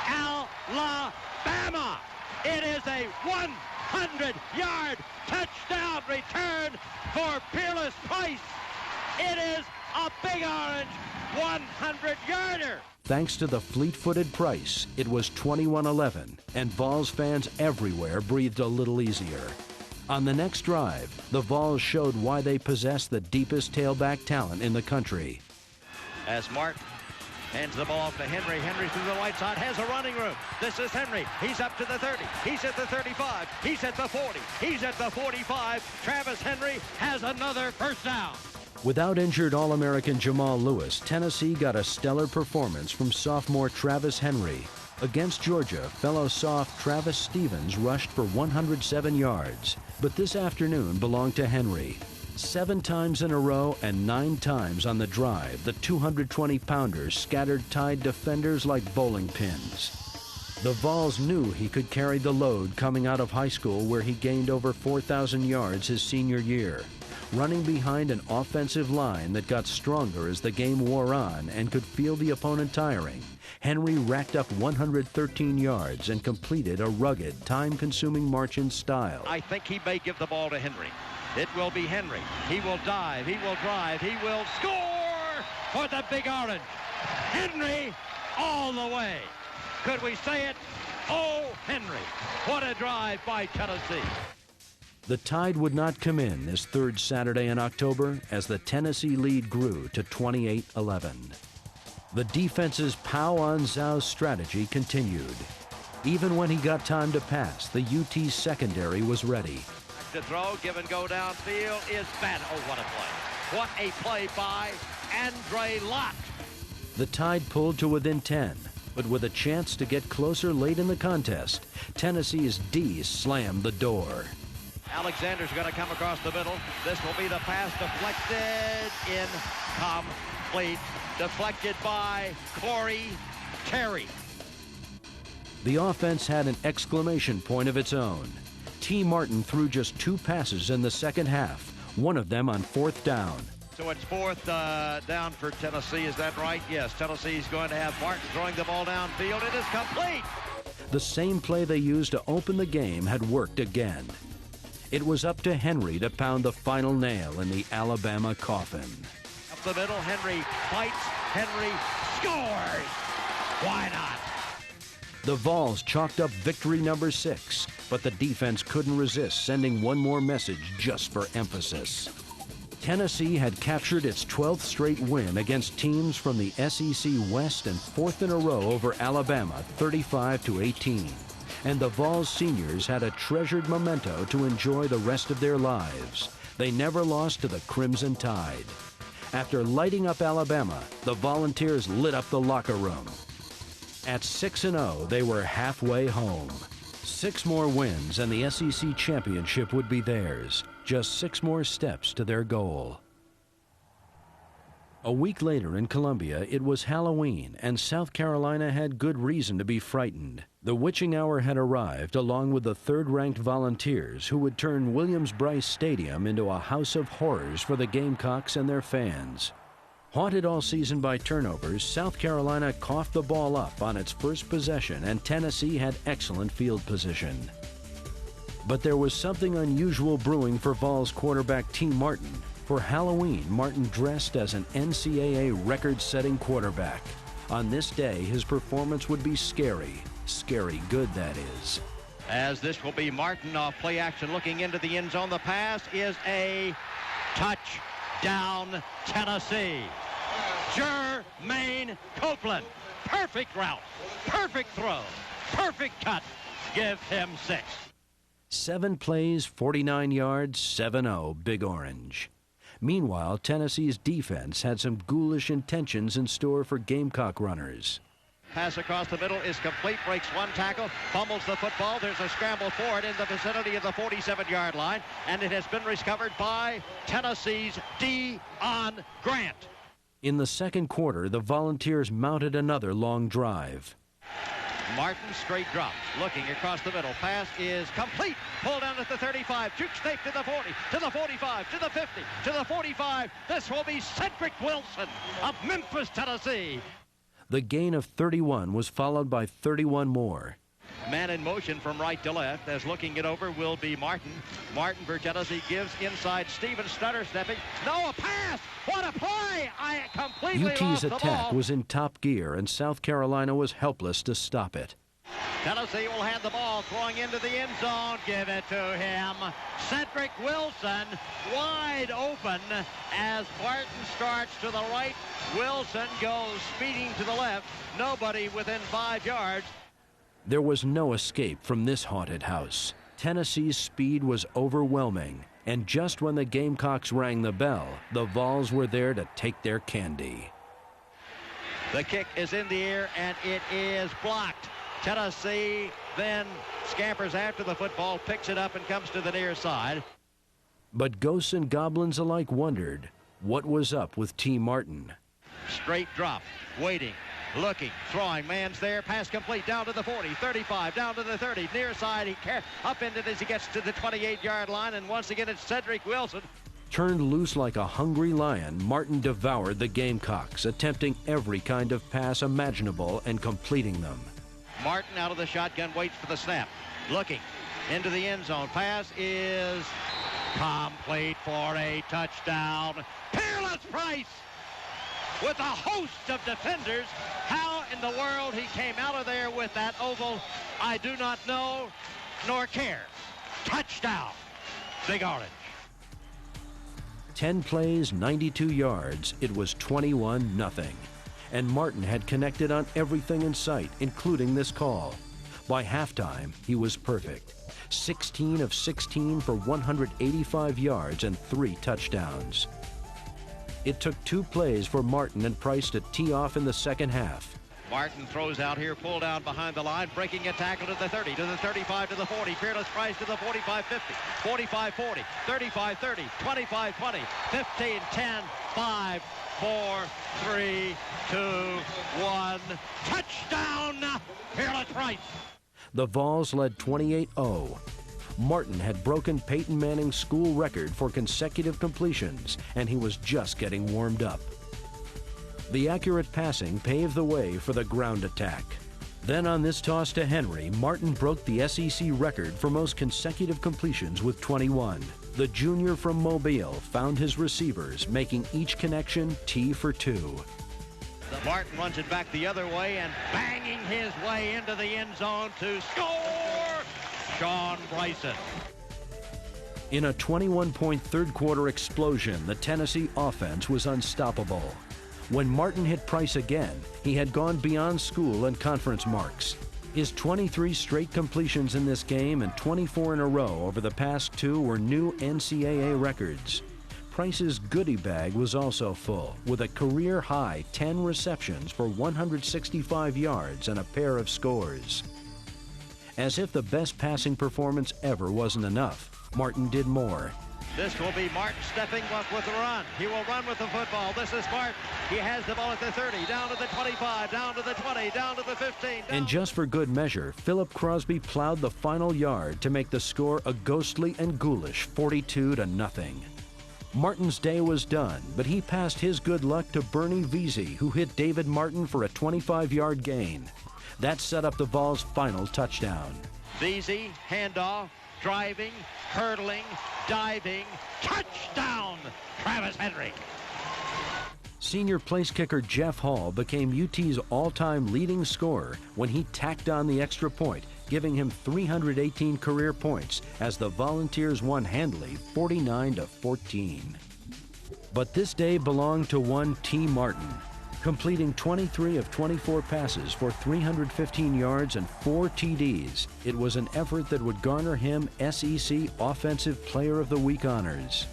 Alabama. It is a 100-yard touchdown return for Peerless Price. It is a Big Orange 100-yarder. Thanks to the fleet-footed Price, it was 21-11, and Vols fans everywhere breathed a little easier. On the next drive, the Vols showed why they possess the deepest tailback talent in the country. As Martin hands the ball off to Henry. Henry through the right side has a running room. This is Henry. He's up to the 30. He's at the 35. He's at the 40. He's at the 45. Travis Henry has another first down. Without injured All-American Jamal Lewis, Tennessee got a stellar performance from sophomore Travis Henry. Against Georgia, fellow soph Travis Stevens rushed for 107 yards, but this afternoon belonged to Henry. 7 times in a row and 9 times on the drive, the 220-pounder scattered Tide defenders like bowling pins. The Vols knew he could carry the load coming out of high school, where he gained over 4,000 yards his senior year. Running behind an offensive line that got stronger as the game wore on and could feel the opponent tiring, Henry racked up 113 yards and completed a rugged, time-consuming march in style. I think he may give the ball to Henry. It will be Henry. He will dive. He will drive. He will score for the Big Orange. Henry all the way. Could we say it? Oh, Henry. What a drive by Tennessee. The Tide would not come in this third Saturday in October as the Tennessee lead grew to 28-11. The defense's pow-on-Zhao strategy continued. Even when he got time to pass, the UT secondary was ready. To throw, give and go downfield is bad. Oh, what a play. What a play by Andre Lott. The Tide pulled to within 10, but with a chance to get closer late in the contest, Tennessee's D slammed the door. Alexander's going to come across the middle. This will be the pass deflected, incomplete. Deflected by Corey Terry. The offense had an exclamation point of its own. T. Martin threw just 2 passes in the second half, one of them on 4th down. So it's 4th down for Tennessee, is that right? Yes, Tennessee's going to have Martin throwing the ball downfield. It is complete. The same play they used to open the game had worked again. It was up to Henry to pound the final nail in the Alabama coffin. Up the middle, Henry fights, Henry scores! Why not? The Vols chalked up victory number 6, but the defense couldn't resist sending one more message just for emphasis. Tennessee had captured its 12th straight win against teams from the SEC West and 4th in a row over Alabama, 35-18. And the Vols seniors had a treasured memento to enjoy the rest of their lives. They never lost to the Crimson Tide. After lighting up Alabama, the Volunteers lit up the locker room. At 6-0, they were halfway home. 6 more wins and the SEC championship would be theirs. Just 6 more steps to their goal. A week later in Columbia, it was Halloween, and South Carolina had good reason to be frightened. The witching hour had arrived, along with the 3rd-ranked Volunteers, who would turn Williams-Brice Stadium into a house of horrors for the Gamecocks and their fans. Haunted all season by turnovers, South Carolina coughed the ball up on its first possession, and Tennessee had excellent field position. But there was something unusual brewing for Vols quarterback T. Martin. For Halloween, Martin dressed as an NCAA record-setting quarterback. On this day, his performance would be scary. Scary good, that is. As this will be Martin off play action looking into the end zone. The pass is a touchdown, Tennessee. Jermaine Copeland. Perfect route, perfect throw, perfect cut. Give him 6. 7 plays, 49 yards, 7-0, Big Orange. Meanwhile, Tennessee's defense had some ghoulish intentions in store for Gamecock runners. Pass across the middle is complete, breaks 1 tackle, fumbles the football. There's a scramble for it in the vicinity of the 47-yard line, and it has been recovered by Tennessee's Deon Grant. In the second quarter, the Volunteers mounted another long drive. Martin straight drop, looking across the middle. Pass is complete. Pulled down at the 35. Juke snake to the 40, to the 45, to the 50, to the 45. This will be Cedric Wilson of Memphis, Tennessee. The gain of 31 was followed by 31 more. Man in motion from right to left, as looking it over will be Martin. Martin for Tennessee gives inside. Steven stutter stepping. No, a pass! What a play! I completely UT's lost the attack ball. was in top gear, and South Carolina was helpless to stop it. Tennessee will have the ball, throwing into the end zone. Give it to him. Cedric Wilson wide open as Martin starts to the right. Wilson goes speeding to the left. Nobody within 5 yards. There was no escape from this haunted house. Tennessee's speed was overwhelming, and just when the Gamecocks rang the bell, the Vols were there to take their candy. The kick is in the air, and it is blocked. Tennessee then scampers after the football, picks it up, and comes to the near side. But ghosts and goblins alike wondered what was up with T. Martin. Straight drop, waiting, looking, throwing, man's there, pass complete, down to the 40, 35, down to the 30, near side, he up in it as he gets to the 28-yard line, and once again it's Cedric Wilson. Turned loose like a hungry lion, Martin devoured the Gamecocks, attempting every kind of pass imaginable and completing them. Martin out of the shotgun, waits for the snap, looking into the end zone. Pass is complete for a touchdown. Peerless Price with a host of defenders. How in the world he came out of there with that oval, I do not know nor care. Touchdown, Big Orange. 10 plays, 92 yards. It was 21-0. And Martin had connected on everything in sight, including this call. By halftime, he was perfect. 16 of 16 for 185 yards and 3 touchdowns. It took 2 plays for Martin and Price to tee off in the second half. Martin throws out here, pulled down behind the line, breaking a tackle to the 30, to the 35, to the 40. Fearless Price to the 45-50, 45-40, 35-30, 25-20, 15-10, 5, 4, 3, 2, 1. Touchdown, Fearless Price. The Vols led 28-0. Martin had broken Peyton Manning's school record for consecutive completions, and he was just getting warmed up. The accurate passing paved the way for the ground attack. Then on this toss to Henry, Martin broke the SEC record for most consecutive completions with 21. The junior from Mobile found his receivers, making each connection T for 2. Martin runs it back the other way and banging his way into the end zone to score, Sean Bryson. In a 21-point third-quarter explosion, the Tennessee offense was unstoppable. When Martin hit Price again, he had gone beyond school and conference marks. His 23 straight completions in this game and 24 in a row over the past 2 were new NCAA records. Price's goodie bag was also full, with a career-high 10 receptions for 165 yards and a pair of scores. As if the best passing performance ever wasn't enough, Martin did more. This will be Martin stepping up with the run. He will run with the football. This is Martin. He has the ball at the 30, down to the 25, down to the 20, down to the 15. And just for good measure, Philip Crosby plowed the final yard to make the score a ghostly and ghoulish 42-0. Martin's day was done, but he passed his good luck to Bernie Veazey, who hit David Martin for a 25-yard gain. That set up the Vols' final touchdown. Veazey, handoff, driving, hurdling, diving, touchdown, Travis Henry. Senior place kicker Jeff Hall became UT's all-time leading scorer when he tacked on the extra point, giving him 318 career points as the Volunteers won handily 49-14. But this day belonged to one T. Martin. Completing 23 of 24 passes for 315 yards and 4 TDs, it was an effort that would garner him SEC Offensive Player of the Week honors.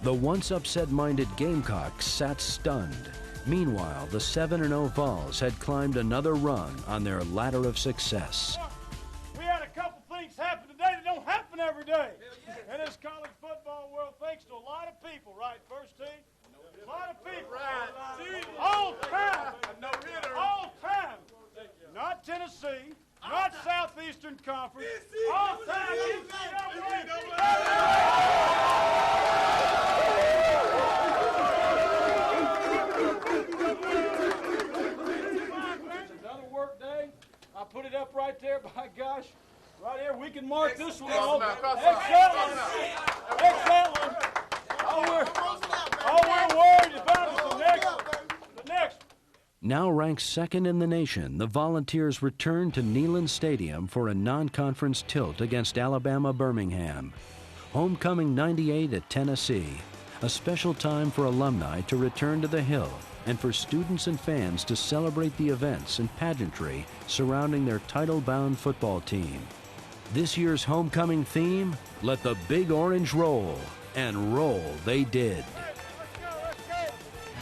The once upset-minded Gamecocks sat stunned. Meanwhile, the 7-0 Vols had climbed another rung on their ladder of success. We had a couple things happen today that don't happen every day in this college football world, thanks to a lot of people, right, First Team? A lot of people. Right. All time. All time. Not Tennessee. Not Southeastern Conference. All time. Another work day. I put it up right there, by gosh. Right here, we can mark this one off. Excellent. All we're worried about is the next. Now ranked second in the nation, the Volunteers returned to Neyland Stadium for a non-conference tilt against Alabama Birmingham. Homecoming 98 at Tennessee, a special time for alumni to return to the Hill and for students and fans to celebrate the events and pageantry surrounding their title-bound football team. This year's homecoming theme, let the Big Orange roll, and roll they did.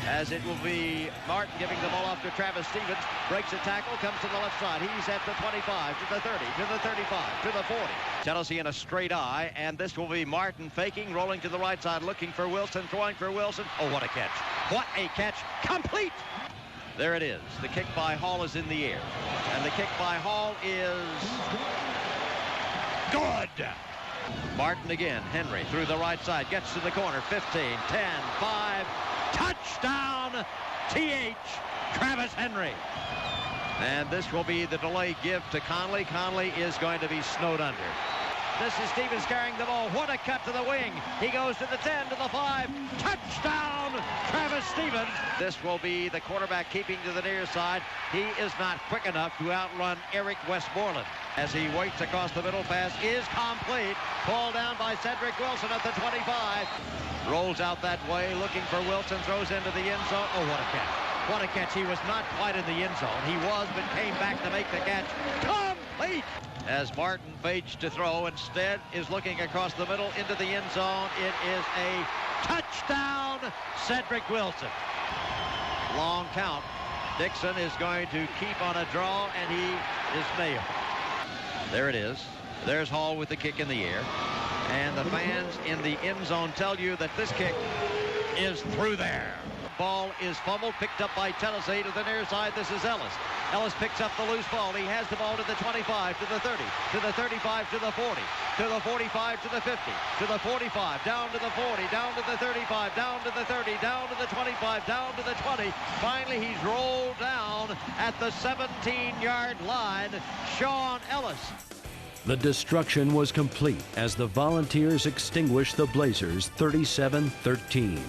As it will be Martin giving the ball off to Travis Stevens, breaks a tackle, comes to the left side. He's at the 25, to the 30, to the 35, to the 40. Tennessee in a straight eye, and this will be Martin faking, rolling to the right side, looking for Wilson, throwing for Wilson. Oh, what a catch. What a catch. Complete. There it is. The kick by Hall is in the air. And the kick by Hall is good. Martin again. Henry through the right side. Gets to the corner. 15, 10, 5. Touchdown, T.H. Travis Henry. And this will be the delay give to Conley. Conley is going to be snowed under. This is Stevens carrying the ball. What a cut to the wing. He goes to the 10, to the 5. Touchdown, Travis Stevens. This will be the quarterback keeping to the near side. He is not quick enough to outrun Eric Westmoreland. As he waits across the middle, pass is complete. Pulled down by Cedric Wilson at the 25. Rolls out that way, looking for Wilson, throws into the end zone. Oh, what a catch. What a catch. He was not quite in the end zone. He was, but came back to make the catch. Complete! As Martin fades to throw, instead is looking across the middle into the end zone. It is a touchdown, Cedric Wilson. Long count. Dixon is going to keep on a draw, and he is nailed. There it is. There's Hall with the kick in the air. And the fans in the end zone tell you that this kick is through there. Ball is fumbled, picked up by Tennessee to the near side. This is Ellis. Ellis picks up the loose ball. He has the ball to the 25, to the 30, to the 35, to the 40, to the 45, to the 50, to the 45, down to the 40, down to the 35, down to the 30, down to the 25, down to the 20. Finally, he's rolled down at the 17-yard line. Sean Ellis. The destruction was complete as the Volunteers extinguished the Blazers 37-13.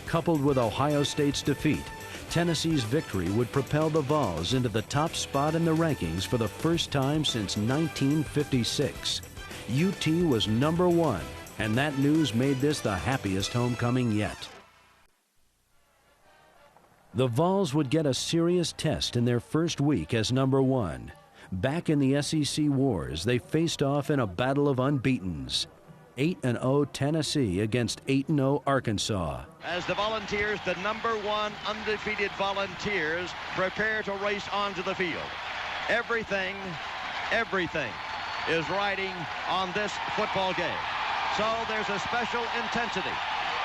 Coupled with Ohio State's defeat, Tennessee's victory would propel the Vols into the top spot in the rankings for the first time since 1956. UT was number 1, and that news made this the happiest homecoming yet. The Vols would get a serious test in their first week as number 1. Back in the SEC wars, they faced off in a battle of unbeatens. 8-0 Tennessee against 8-0 Arkansas. As the Volunteers, the number 1 undefeated Volunteers, prepare to race onto the field. Everything is riding on this football game. So there's a special intensity,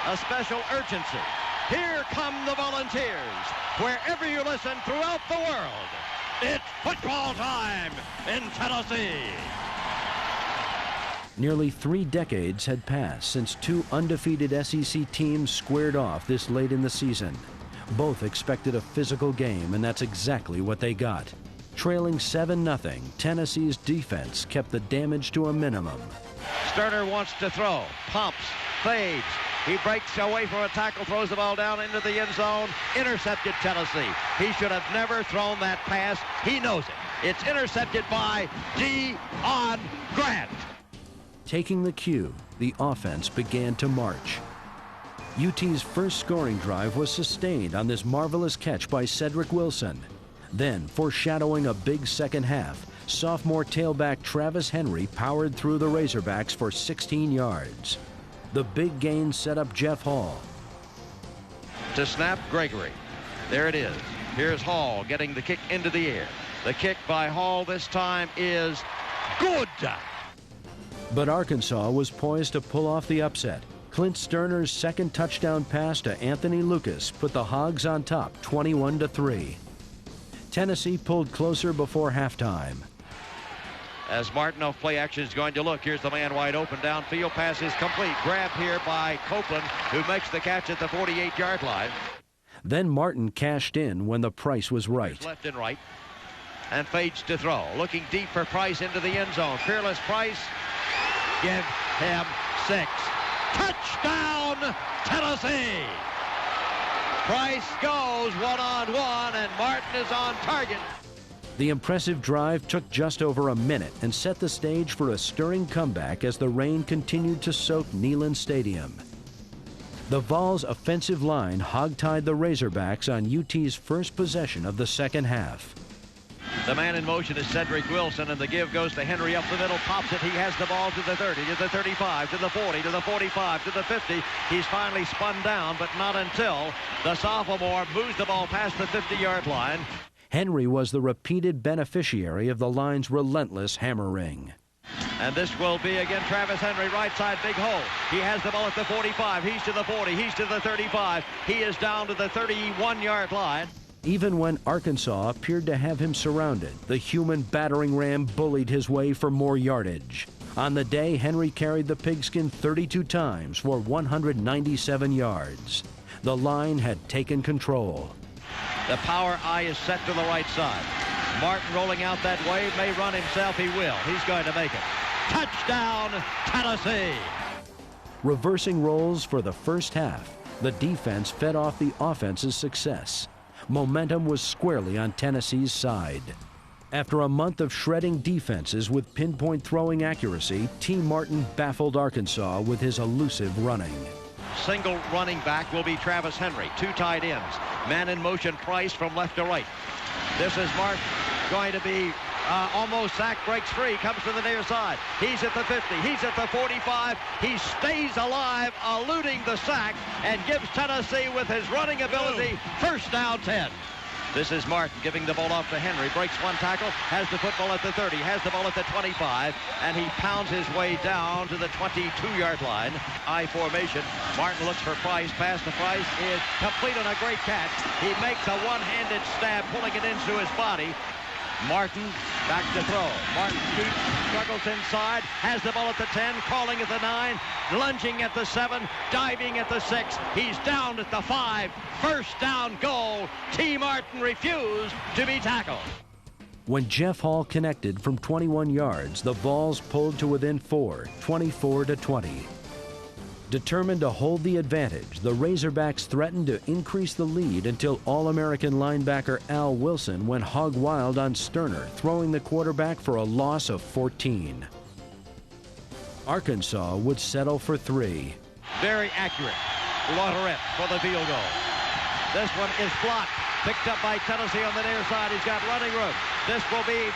a special urgency. Here come the Volunteers. Wherever you listen throughout the world, it's football time in Tennessee. Nearly 3 decades had passed since 2 undefeated SEC teams squared off this late in the season. Both expected a physical game, and that's exactly what they got. Trailing 7-0, Tennessee's defense kept the damage to a minimum. Sterner wants to throw, pumps, fades. He breaks away from a tackle, throws the ball down into the end zone. Intercepted Tennessee. He should have never thrown that pass. He knows it. It's intercepted by Deion Grant. Taking the cue, the offense began to march. UT's first scoring drive was sustained on this marvelous catch by Cedric Wilson. Then, foreshadowing a big second half, sophomore tailback Travis Henry powered through the Razorbacks for 16 yards. The big gain set up Jeff Hall. To snap Gregory. There it is. Here's Hall getting the kick into the air. The kick by Hall this time is good. But Arkansas was poised to pull off the upset. Clint Sterner's second touchdown pass to Anthony Lucas put the Hogs on top 21-3. Tennessee pulled closer before halftime. As Martin off play action is going to look, here's the man wide open downfield. Pass is complete. Grabbed here by Copeland, who makes the catch at the 48-yard line. Then Martin cashed in when the price was right. Here's left and right, and fades to throw. Looking deep for Price into the end zone. Fearless Price. Give him 6. Touchdown, Tennessee! Price goes one-on-one, and Martin is on target. The impressive drive took just over a minute and set the stage for a stirring comeback as the rain continued to soak Neyland Stadium. The Vols' offensive line hogtied the Razorbacks on UT's first possession of the second half. The man in motion is Cedric Wilson, and the give goes to Henry up the middle, pops it. He has the ball to the 30, to the 35, to the 40, to the 45, to the 50. He's finally spun down, but not until the sophomore moves the ball past the 50-yard line. Henry was the repeated beneficiary of the line's relentless hammering. And this will be again Travis Henry, right side, big hole. He has the ball at the 45. He's to the 40. He's to the 35. He is down to the 31-yard line. Even when Arkansas appeared to have him surrounded, the human battering ram bullied his way for more yardage. On the day, Henry carried the pigskin 32 times for 197 yards. The line had taken control. The power eye is set to the right side. Martin rolling out that way, may run himself, he will. He's going to make it. Touchdown, Tennessee! Reversing roles for the first half, the defense fed off the offense's success. Momentum was squarely on Tennessee's side. After a month of shredding defenses with pinpoint throwing accuracy, T. Martin baffled Arkansas with his elusive running. Single running back will be Travis Henry. 2 tight ends. Man in motion, Price from left to right. This is Martin going to be almost sacked, breaks free, comes to the near side. He's at the 50, he's at the 45. He stays alive, eluding the sack, and gives Tennessee with his running ability first down 10. This is Martin giving the ball off to Henry. Breaks one tackle, has the football at the 30, has the ball at the 25, and he pounds his way down to the 22-yard line. I formation. Martin looks for Price. Pass to Price is complete on a great catch. He makes a one-handed stab, pulling it into his body. Martin back to throw. Martin keeps, struggles inside, has the ball at the 10, crawling at the 9, lunging at the 7, diving at the 6. He's down at the 5. First down goal. T. Martin refused to be tackled. When Jeff Hall connected from 21 yards, the Vols pulled to within 4, 24-20. Determined to hold the advantage, the Razorbacks threatened to increase the lead until All-American linebacker Al Wilson went hog wild on Sterner, throwing the quarterback for a loss of 14. Arkansas would settle for 3. Very accurate. Lotteret for the field goal. This one is blocked. Picked up by Tennessee on the near side. He's got running room. This will be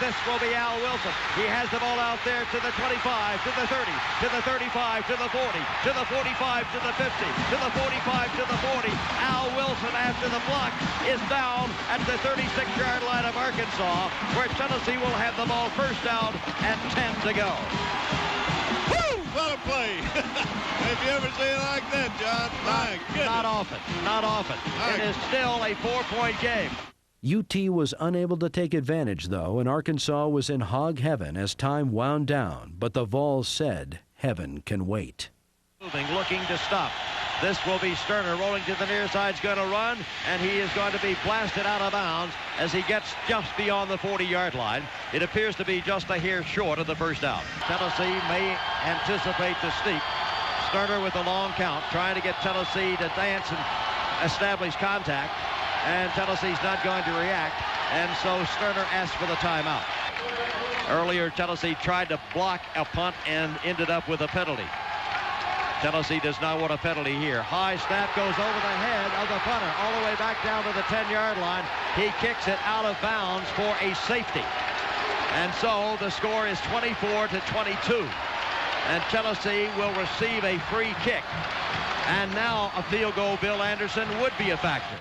Al Wilson. He has the ball out there to the 25, to the 30, to the 35, to the 40, to the 45, to the 50, to the 45, to the 40. Al Wilson, after the block, is down at the 36-yard line of Arkansas, where Tennessee will have the ball first down and 10 to go. Woo! What a play. Have you ever seen it like that, John? My goodness. Not often. Not often. It is still a 4-point game. UT was unable to take advantage, though, and Arkansas was in hog heaven as time wound down, but the Vols said heaven can wait. Moving, looking to stop. This will be Sterner rolling to the near side, going to run, and he is going to be blasted out of bounds as he gets just beyond the 40-yard line. It appears to be just a hair short of the first down. Tennessee may anticipate the sneak. Sterner with a long count, trying to get Tennessee to dance and establish contact, and Tennessee's not going to react, and so Sterner asks for the timeout. Earlier, Tennessee tried to block a punt and ended up with a penalty. Tennessee does not want a penalty here. High snap goes over the head of the punter, all the way back down to the 10-yard line. He kicks it out of bounds for a safety. And so the score is 24-22. And Tennessee will receive a free kick. And now a field goal, Bill Anderson, would be a factor.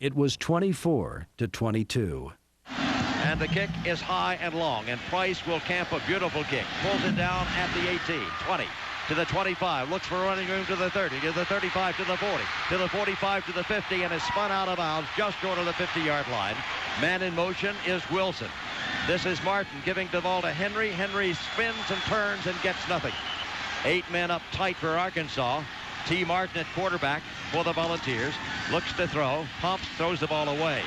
It was 24-22. And the kick is high and long, and Price will camp a beautiful kick. Pulls it down at the 18, 20. To the 25, looks for running room to the 30, to the 35, to the 40, to the 45, to the 50, and is spun out of bounds just short of the 50-yard line. Man in motion is Wilson. This is Martin giving the ball to Henry. Henry spins and turns and gets nothing. 8 men up tight for Arkansas. T. Martin at quarterback for the Volunteers. Looks to throw, pumps, throws the ball away.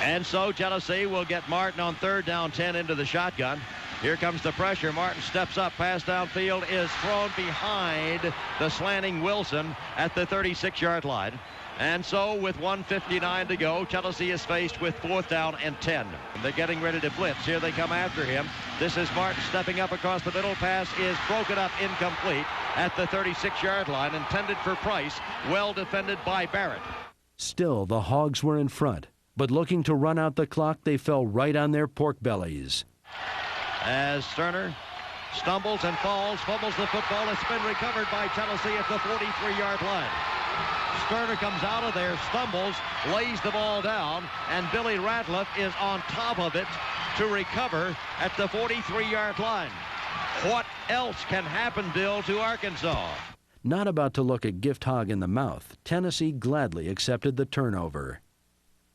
And so Tennessee will get Martin on 3rd down 10 into the shotgun. Here comes the pressure. Martin steps up. Pass downfield is thrown behind the slanting Wilson at the 36-yard line. And so with 1:59 to go, Tennessee is faced with 4th down and 10. They're getting ready to blitz. Here they come after him. This is Martin stepping up across the middle. Pass is broken up, incomplete at the 36-yard line, intended for Price. Well defended by Barrett. Still, the Hogs were in front, but looking to run out the clock, they fell right on their pork bellies. As Sterner stumbles and falls, fumbles the football. It's been recovered by Tennessee at the 43-yard line. Sterner comes out of there, stumbles, lays the ball down, and Billy Ratliff is on top of it to recover at the 43-yard line. What else can happen, Bill, to Arkansas? Not about to look a gift hog in the mouth, Tennessee gladly accepted the turnover.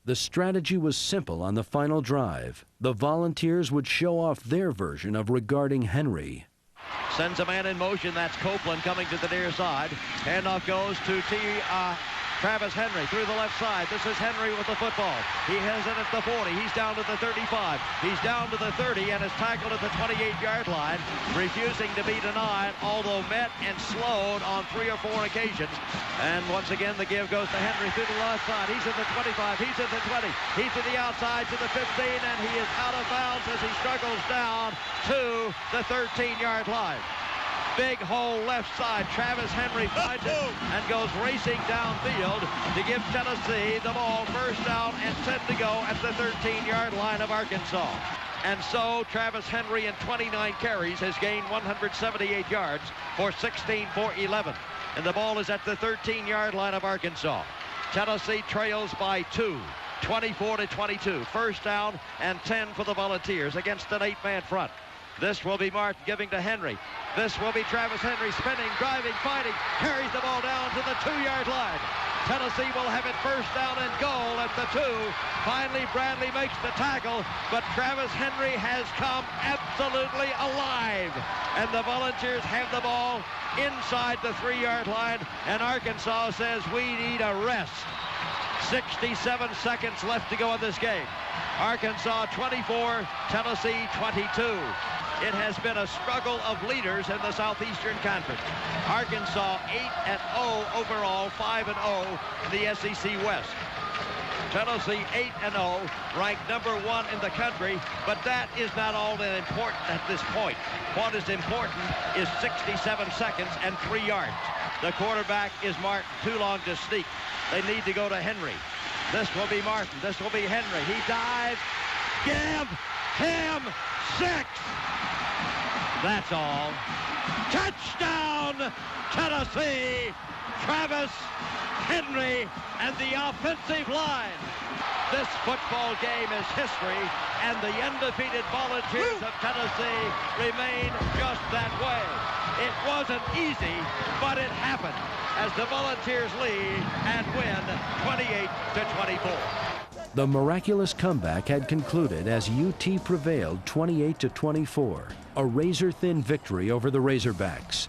The strategy was simple on the final drive. The Volunteers would show off their version of regarding Henry. Sends a man in motion. That's Copeland coming to the near side. Handoff goes to Travis Henry through the left side. This is Henry with the football. He has it at the 40. He's down to the 35. He's down to the 30 and is tackled at the 28-yard line, refusing to be denied, although met and slowed on 3 or 4 occasions. And once again, the give goes to Henry through the left side. He's in the 25. He's in the 20. He's to the outside to the 15, and he is out of bounds as he struggles down to the 13-yard line. Big hole left side. Travis Henry finds it and goes racing downfield to give Tennessee the ball. First down and 10 to go at the 13-yard line of Arkansas. And so Travis Henry in 29 carries has gained 178 yards for 16 for 11. And the ball is at the 13-yard line of Arkansas. Tennessee trails by 2. 24-22. First down and 10 for the Volunteers against an 8-man front. This will be Martin giving to Henry. This will be Travis Henry spinning, driving, fighting, carries the ball down to the 2-yard line. Tennessee will have it first down and goal at the 2. Finally, Bradley makes the tackle, but Travis Henry has come absolutely alive. And the Volunteers have the ball inside the 3-yard line, and Arkansas says we need a rest. 67 seconds left to go in this game. Arkansas 24, Tennessee 22. It has been a struggle of leaders in the Southeastern Conference. Arkansas 8-0 overall, 5-0 in the SEC West. Tennessee 8-0, ranked #1 in the country, but that is not all that important at this point. What is important is 67 seconds and 3 yards. The quarterback is Martin, too long to sneak. They need to go to Henry. This will be Martin. This will be Henry. He dives. Give him 6. That's all. Touchdown, Tennessee. Travis Henry and the offensive line. This football game is history, and the undefeated Volunteers of Tennessee remain just that way. It wasn't easy, but it happened as the Volunteers lead and win 28-24. The miraculous comeback had concluded as UT prevailed 28-24, a razor-thin victory over the Razorbacks.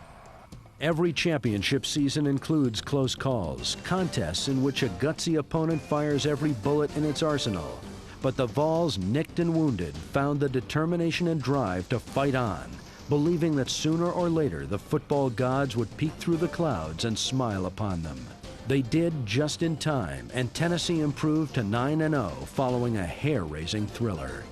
Every championship season includes close calls, contests in which a gutsy opponent fires every bullet in its arsenal. But the Vols, nicked and wounded, found the determination and drive to fight on, believing that sooner or later the football gods would peek through the clouds and smile upon them. They did just in time, and Tennessee improved to 9-0 following a hair-raising thriller.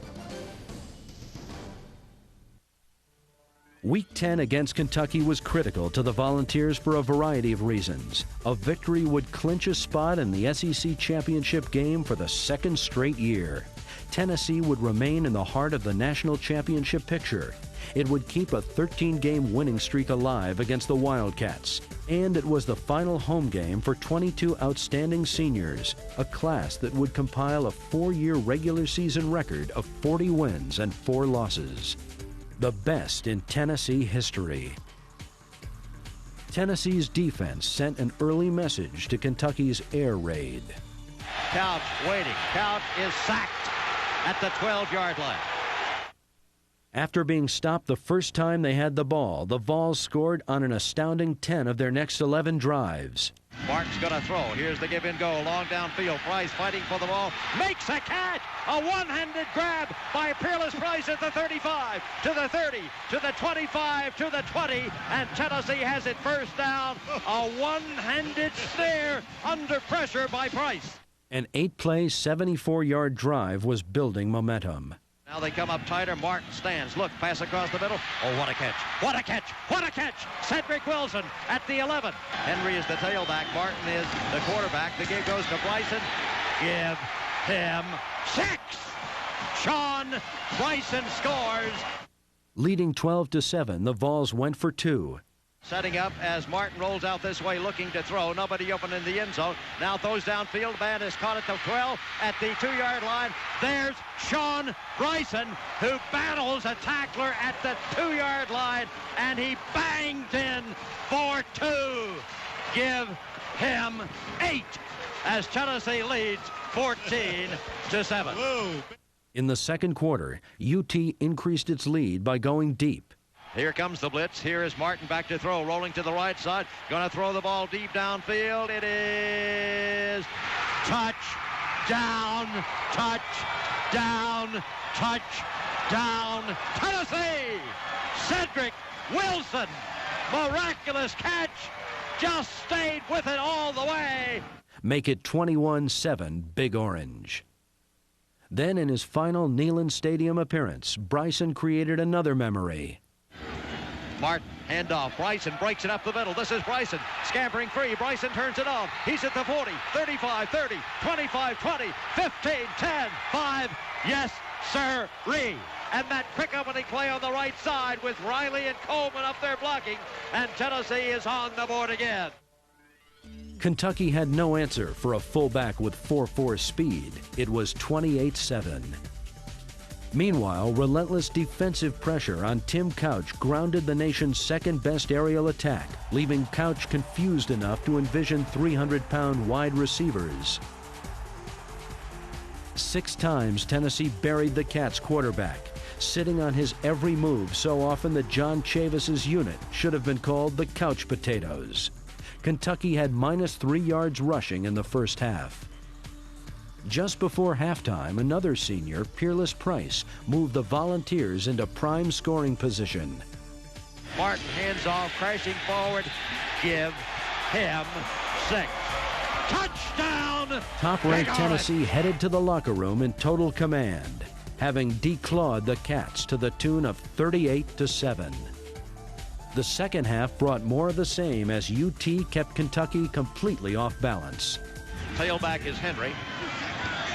Week 10 against Kentucky was critical to the Volunteers for a variety of reasons. A victory would clinch a spot in the SEC championship game for the second straight year. Tennessee would remain in the heart of the national championship picture. It would keep a 13-game winning streak alive against the Wildcats. And it was the final home game for 22 outstanding seniors, a class that would compile a 4-year regular season record of 40 wins and 4 losses. The best in Tennessee history. Tennessee's defense sent an early message to Kentucky's air raid. Couch waiting. Couch is sacked at the 12-yard line. After being stopped the first time they had the ball, the Vols scored on an astounding 10 of their next 11 drives. Martin's going to throw. Here's the give and go. Long downfield. Price fighting for the ball. Makes a catch. A one-handed grab by Peerless Price at the 35, to the 30, to the 25, to the 20, and Tennessee has it first down. A one-handed snare under pressure by Price. An 8-play, 74-yard drive was building momentum. Now they come up tighter. Martin stands. Look, pass across the middle. Oh, what a catch. What a catch. What a catch. Cedric Wilson at the 11. Henry is the tailback. Martin is the quarterback. The give goes to Bryson. Give him 6. Sean Bryson scores. Leading 12-7, the Vols went for 2. Setting up as Martin rolls out this way, looking to throw. Nobody open in the end zone. Now throws downfield. Man is caught at the 12 at the 2-yard line. There's Sean Bryson, who battles a tackler at the 2-yard line, and he bangs in for 2. Give him 8 as Tennessee leads 14-7. In the second quarter, UT increased its lead by going deep. Here comes the blitz. Here is Martin back to throw, rolling to the right side. Going to throw the ball deep downfield. It is touchdown, touchdown, touchdown, Tennessee! Cedric Wilson, miraculous catch, just stayed with it all the way. Make it 21-7 Big Orange. Then in his final Neyland Stadium appearance, Bryson created another memory. Martin, handoff. Bryson breaks it up the middle. This is Bryson scampering free. Bryson turns it off. He's at the 40, 35, 30, 25, 20, 15, 10, 5. Yes, sir-ree. And that quick opening play on the right side with Riley and Coleman up there blocking. And Tennessee is on the board again. Kentucky had no answer for a fullback with 4.4 speed. It was 28-7. Meanwhile, relentless defensive pressure on Tim Couch grounded the nation's second-best aerial attack, leaving Couch confused enough to envision 300-pound wide receivers. 6 times Tennessee buried the Cats quarterback, sitting on his every move so often that John Chavis's unit should have been called the Couch Potatoes. Kentucky had -3 yards rushing in the first half. Just before halftime, another senior, Peerless Price, moved the Volunteers into prime scoring position. Martin hands off, crashing forward. Give him 6. Touchdown! Top-ranked Tennessee headed to the locker room in total command, having declawed the Cats to the tune of 38-7. The second half brought more of the same as UT kept Kentucky completely off balance. Tailback is Henry.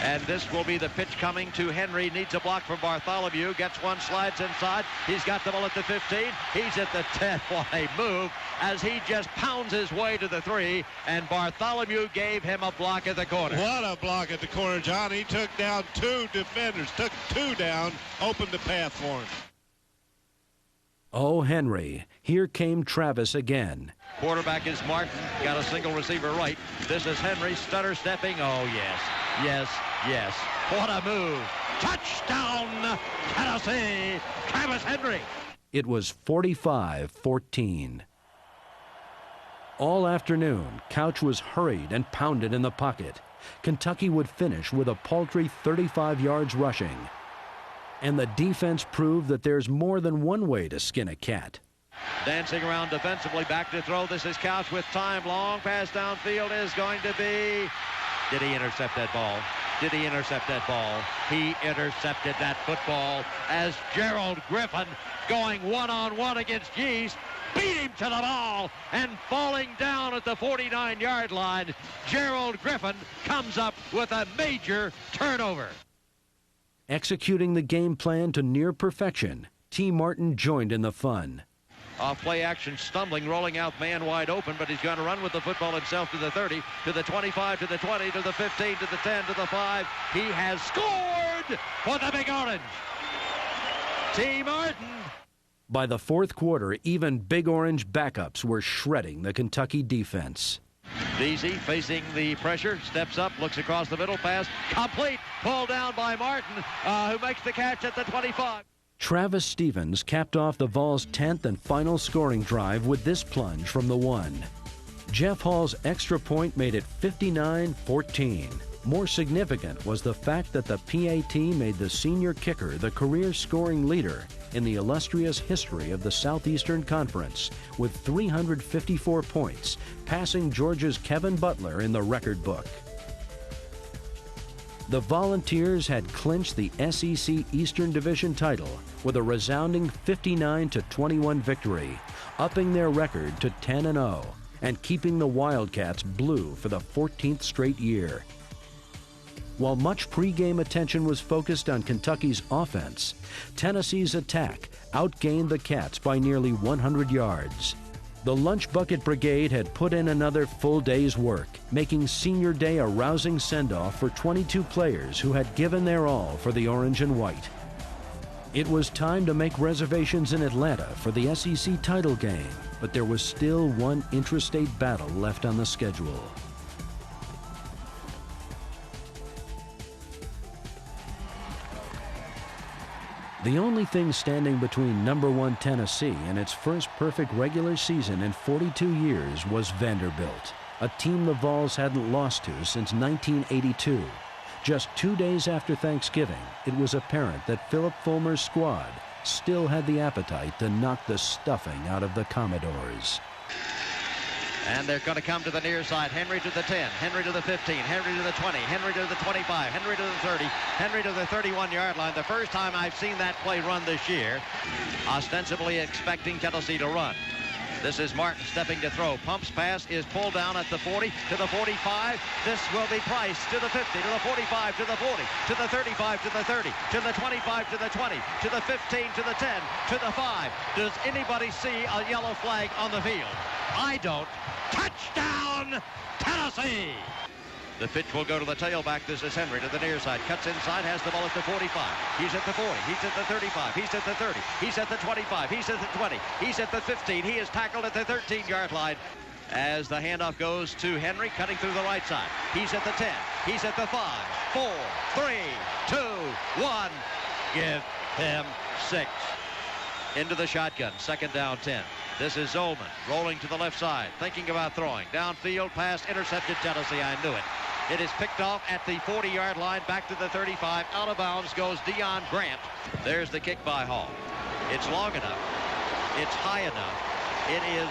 And this will be the pitch coming to Henry. Needs a block from Bartholomew. Gets one, slides inside. He's got the ball at the 15. He's at the 10. What a move as he just pounds his way to the 3. And Bartholomew gave him a block at the corner. What a block at the corner, John. He took down 2 defenders. Took 2 down. Opened the path for him. Oh, Henry. Here came Travis again. Quarterback is Martin. Got a single receiver right. This is Henry stutter stepping. Oh, yes. Yes, yes. What a move. Touchdown, Tennessee. Travis Henry. It was 45-14. All afternoon, Couch was hurried and pounded in the pocket. Kentucky would finish with a paltry 35 yards rushing. And the defense proved that there's more than one way to skin a cat. Dancing around defensively, back to throw. This is Couch with time. Long pass downfield is going to be... Did he intercept that ball? Did he intercept that ball? He intercepted that football as Gerald Griffin, going one-on-one against Yeast, beat him to the ball, and falling down at the 49-yard line, Gerald Griffin comes up with a major turnover. Executing the game plan to near perfection, T. Martin joined in the fun. Off play action, stumbling, rolling out, man wide open, but he's going to run with the football himself to the 30, to the 25, to the 20, to the 15, to the 10, to the 5. He has scored for the Big Orange. T. Martin. By the fourth quarter, even Big Orange backups were shredding the Kentucky defense. Deasy facing the pressure, steps up, looks across the middle, pass complete, pulled down by Martin, who makes the catch at the 25. Travis Stevens capped off the Vols' 10th and final scoring drive with this plunge from the 1. Jeff Hall's extra point made it 59-14. More significant was the fact that the PAT made the senior kicker the career scoring leader in the illustrious history of the Southeastern Conference with 354 points, passing Georgia's Kevin Butler in the record book. The Volunteers had clinched the SEC Eastern Division title with a resounding 59-21 victory, upping their record to 10-0 and keeping the Wildcats blue for the 14th straight year. While much pregame attention was focused on Kentucky's offense, Tennessee's attack outgained the Cats by nearly 100 yards. The Lunch Bucket Brigade had put in another full day's work, making Senior Day a rousing send-off for 22 players who had given their all for the orange and white. It was time to make reservations in Atlanta for the SEC title game, but there was still one intrastate battle left on the schedule. The only thing standing between #1 Tennessee and its first perfect regular season in 42 years was Vanderbilt, a team the Vols hadn't lost to since 1982. Just 2 days after Thanksgiving, it was apparent that Philip Fulmer's squad still had the appetite to knock the stuffing out of the Commodores. And they're going to come to the near side. Henry to the 10, Henry to the 15, Henry to the 20, Henry to the 25, Henry to the 30, Henry to the 31-yard line. The first time I've seen that play run this year, ostensibly expecting Tennessee to run. This is Martin stepping to throw. Pumps pass is pulled down at the 40 to the 45. This will be Price to the 50, to the 45, to the 40, to the 35, to the 30, to the 25, to the 20, to the 15, to the 10, to the 5. Does anybody see a yellow flag on the field? I don't. Touchdown! Touchdown, Tennessee! The pitch will go to the tailback. This is Henry to the near side. Cuts inside, has the ball at the 45. He's at the 40. He's at the 35. He's at the 30. He's at the 25. He's at the 20. He's at the 15. He is tackled at the 13-yard line. As the handoff goes to Henry, cutting through the right side. He's at the 10. He's at the 5, 4, 3, 2, 1. Give him 6. Into the shotgun. Second down, 10. This is Zolman rolling to the left side, thinking about throwing. Downfield pass, intercepted Tennessee. I knew it. It is picked off at the 40-yard line, back to the 35. Out of bounds goes Deion Grant. There's the kick by Hall. It's long enough. It's high enough. It is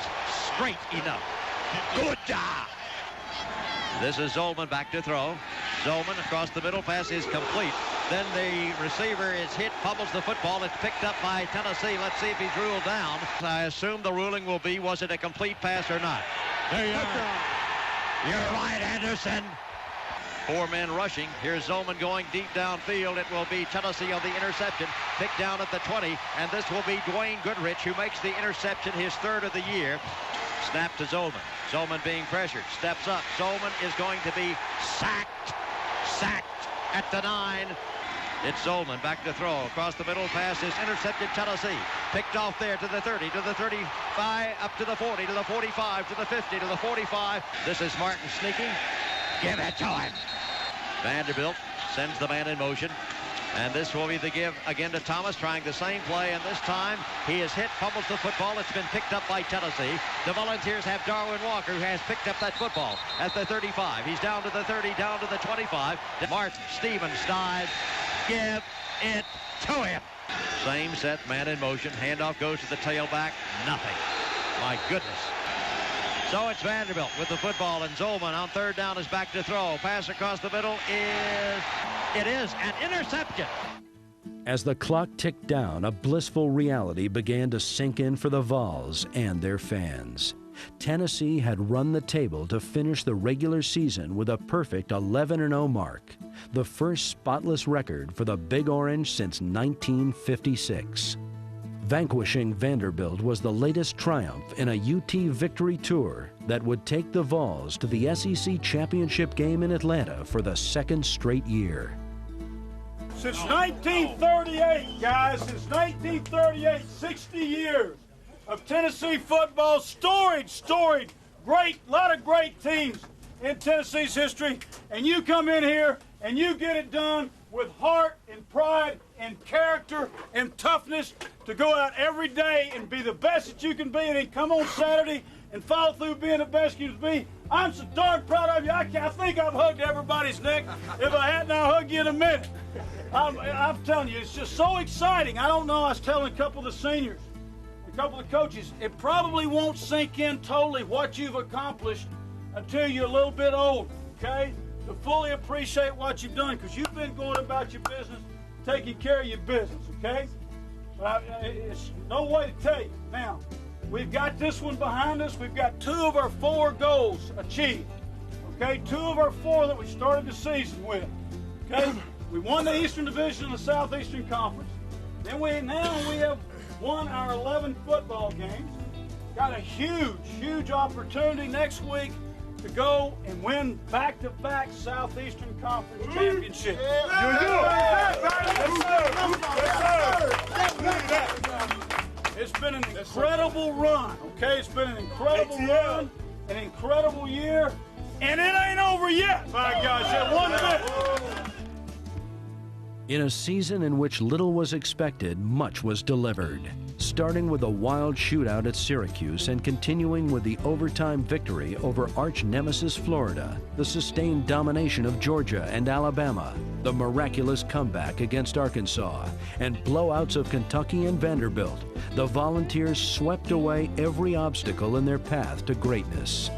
straight enough. Good job. This is Zolman back to throw. Zolman across the middle, pass is complete. Then the receiver is hit, fumbles the football. It's picked up by Tennessee. Let's see if he's ruled down. I assume the ruling will be, was it a complete pass or not? There you are. You're right, Anderson. 4 men rushing. Here's Zolman going deep downfield. It will be Tennessee on the interception. Picked down at the 20. And this will be Dwayne Goodrich, who makes the interception his 3rd of the year. Snap to Zolman. Zolman being pressured. Steps up. Zolman is going to be sacked. Sacked at the 9. It's Zolman back to throw. Across the middle, pass is intercepted. Tennessee picked off there to the 30, to the 35, up to the 40, to the 45, to the 50, to the 45. This is Martin sneaking. Give it to him. Vanderbilt sends the man in motion. And this will be the give again to Thomas, trying the same play, and this time he is hit, fumbles the football. It's been picked up by Tennessee. The Volunteers have Darwin Walker, who has picked up that football at the 35. He's down to the 30, down to the 25. Martin Stevens dives. Give it to him. Same set, man in motion. Handoff goes to the tailback. Nothing. My goodness. So it's Vanderbilt with the football, and Zolman on 3rd down is back to throw. Pass across the middle is an interception. As the clock ticked down, a blissful reality began to sink in for the Vols and their fans. Tennessee had run the table to finish the regular season with a perfect 11-0 mark, the first spotless record for the Big Orange since 1956. Vanquishing Vanderbilt was the latest triumph in a UT victory tour that would take the Vols to the SEC championship game in Atlanta for the 2nd straight year. Since 1938, guys, since 1938, 60 years of Tennessee football, storied, great, lot of great teams in Tennessee's history, and you come in here and you get it done with heart and pride and character and toughness to go out every day and be the best that you can be, and then come on Saturday and follow through being the best you can be. I'm so darn proud of you. I think I've hugged everybody's neck. If I hadn't, I'll hug you in a minute. I'm telling you, it's just so exciting. I don't know, I was telling a couple of the seniors, a couple of coaches, it probably won't sink in totally what you've accomplished until you're a little bit older, okay? To fully appreciate what you've done, because you've been going about your business, taking care of your business, okay? But it's no way to tell you. Now, we've got this one behind us. We've got 2 of our 4 goals achieved, okay? 2 of our 4 that we started the season with, okay? We won the Eastern Division of the Southeastern Conference. Then we have won our 11 football games. Got a huge opportunity next week to go and win back-to-back Southeastern Conference championships. It's been an incredible run, okay? It's been an incredible run, an incredible year, and it ain't over yet, by gosh, yet one bit. In a season in which little was expected, much was delivered. Starting with a wild shootout at Syracuse and continuing with the overtime victory over arch nemesis Florida, the sustained domination of Georgia and Alabama, the miraculous comeback against Arkansas, and blowouts of Kentucky and Vanderbilt, the Volunteers swept away every obstacle in their path to greatness.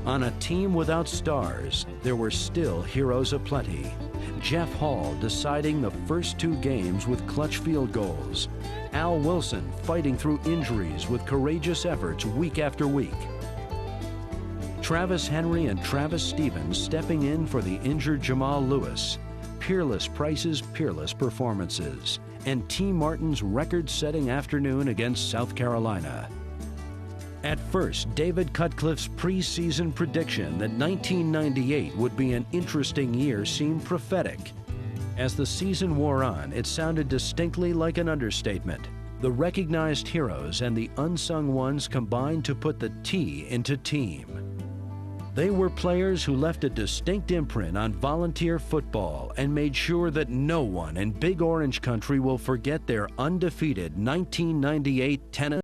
On a team without stars, there were still heroes aplenty. Jeff Hall deciding the first 2 games with clutch field goals. Al Wilson fighting through injuries with courageous efforts week after week. Travis Henry and Travis Stevens stepping in for the injured Jamal Lewis. Peerless Price's peerless performances. And T. Martin's record-setting afternoon against South Carolina. At first, David Cutcliffe's preseason prediction that 1998 would be an interesting year seemed prophetic. As the season wore on, it sounded distinctly like an understatement. The recognized heroes and the unsung ones combined to put the T into team. They were players who left a distinct imprint on volunteer football and made sure that no one in Big Orange Country will forget their undefeated 1998 Tennessee.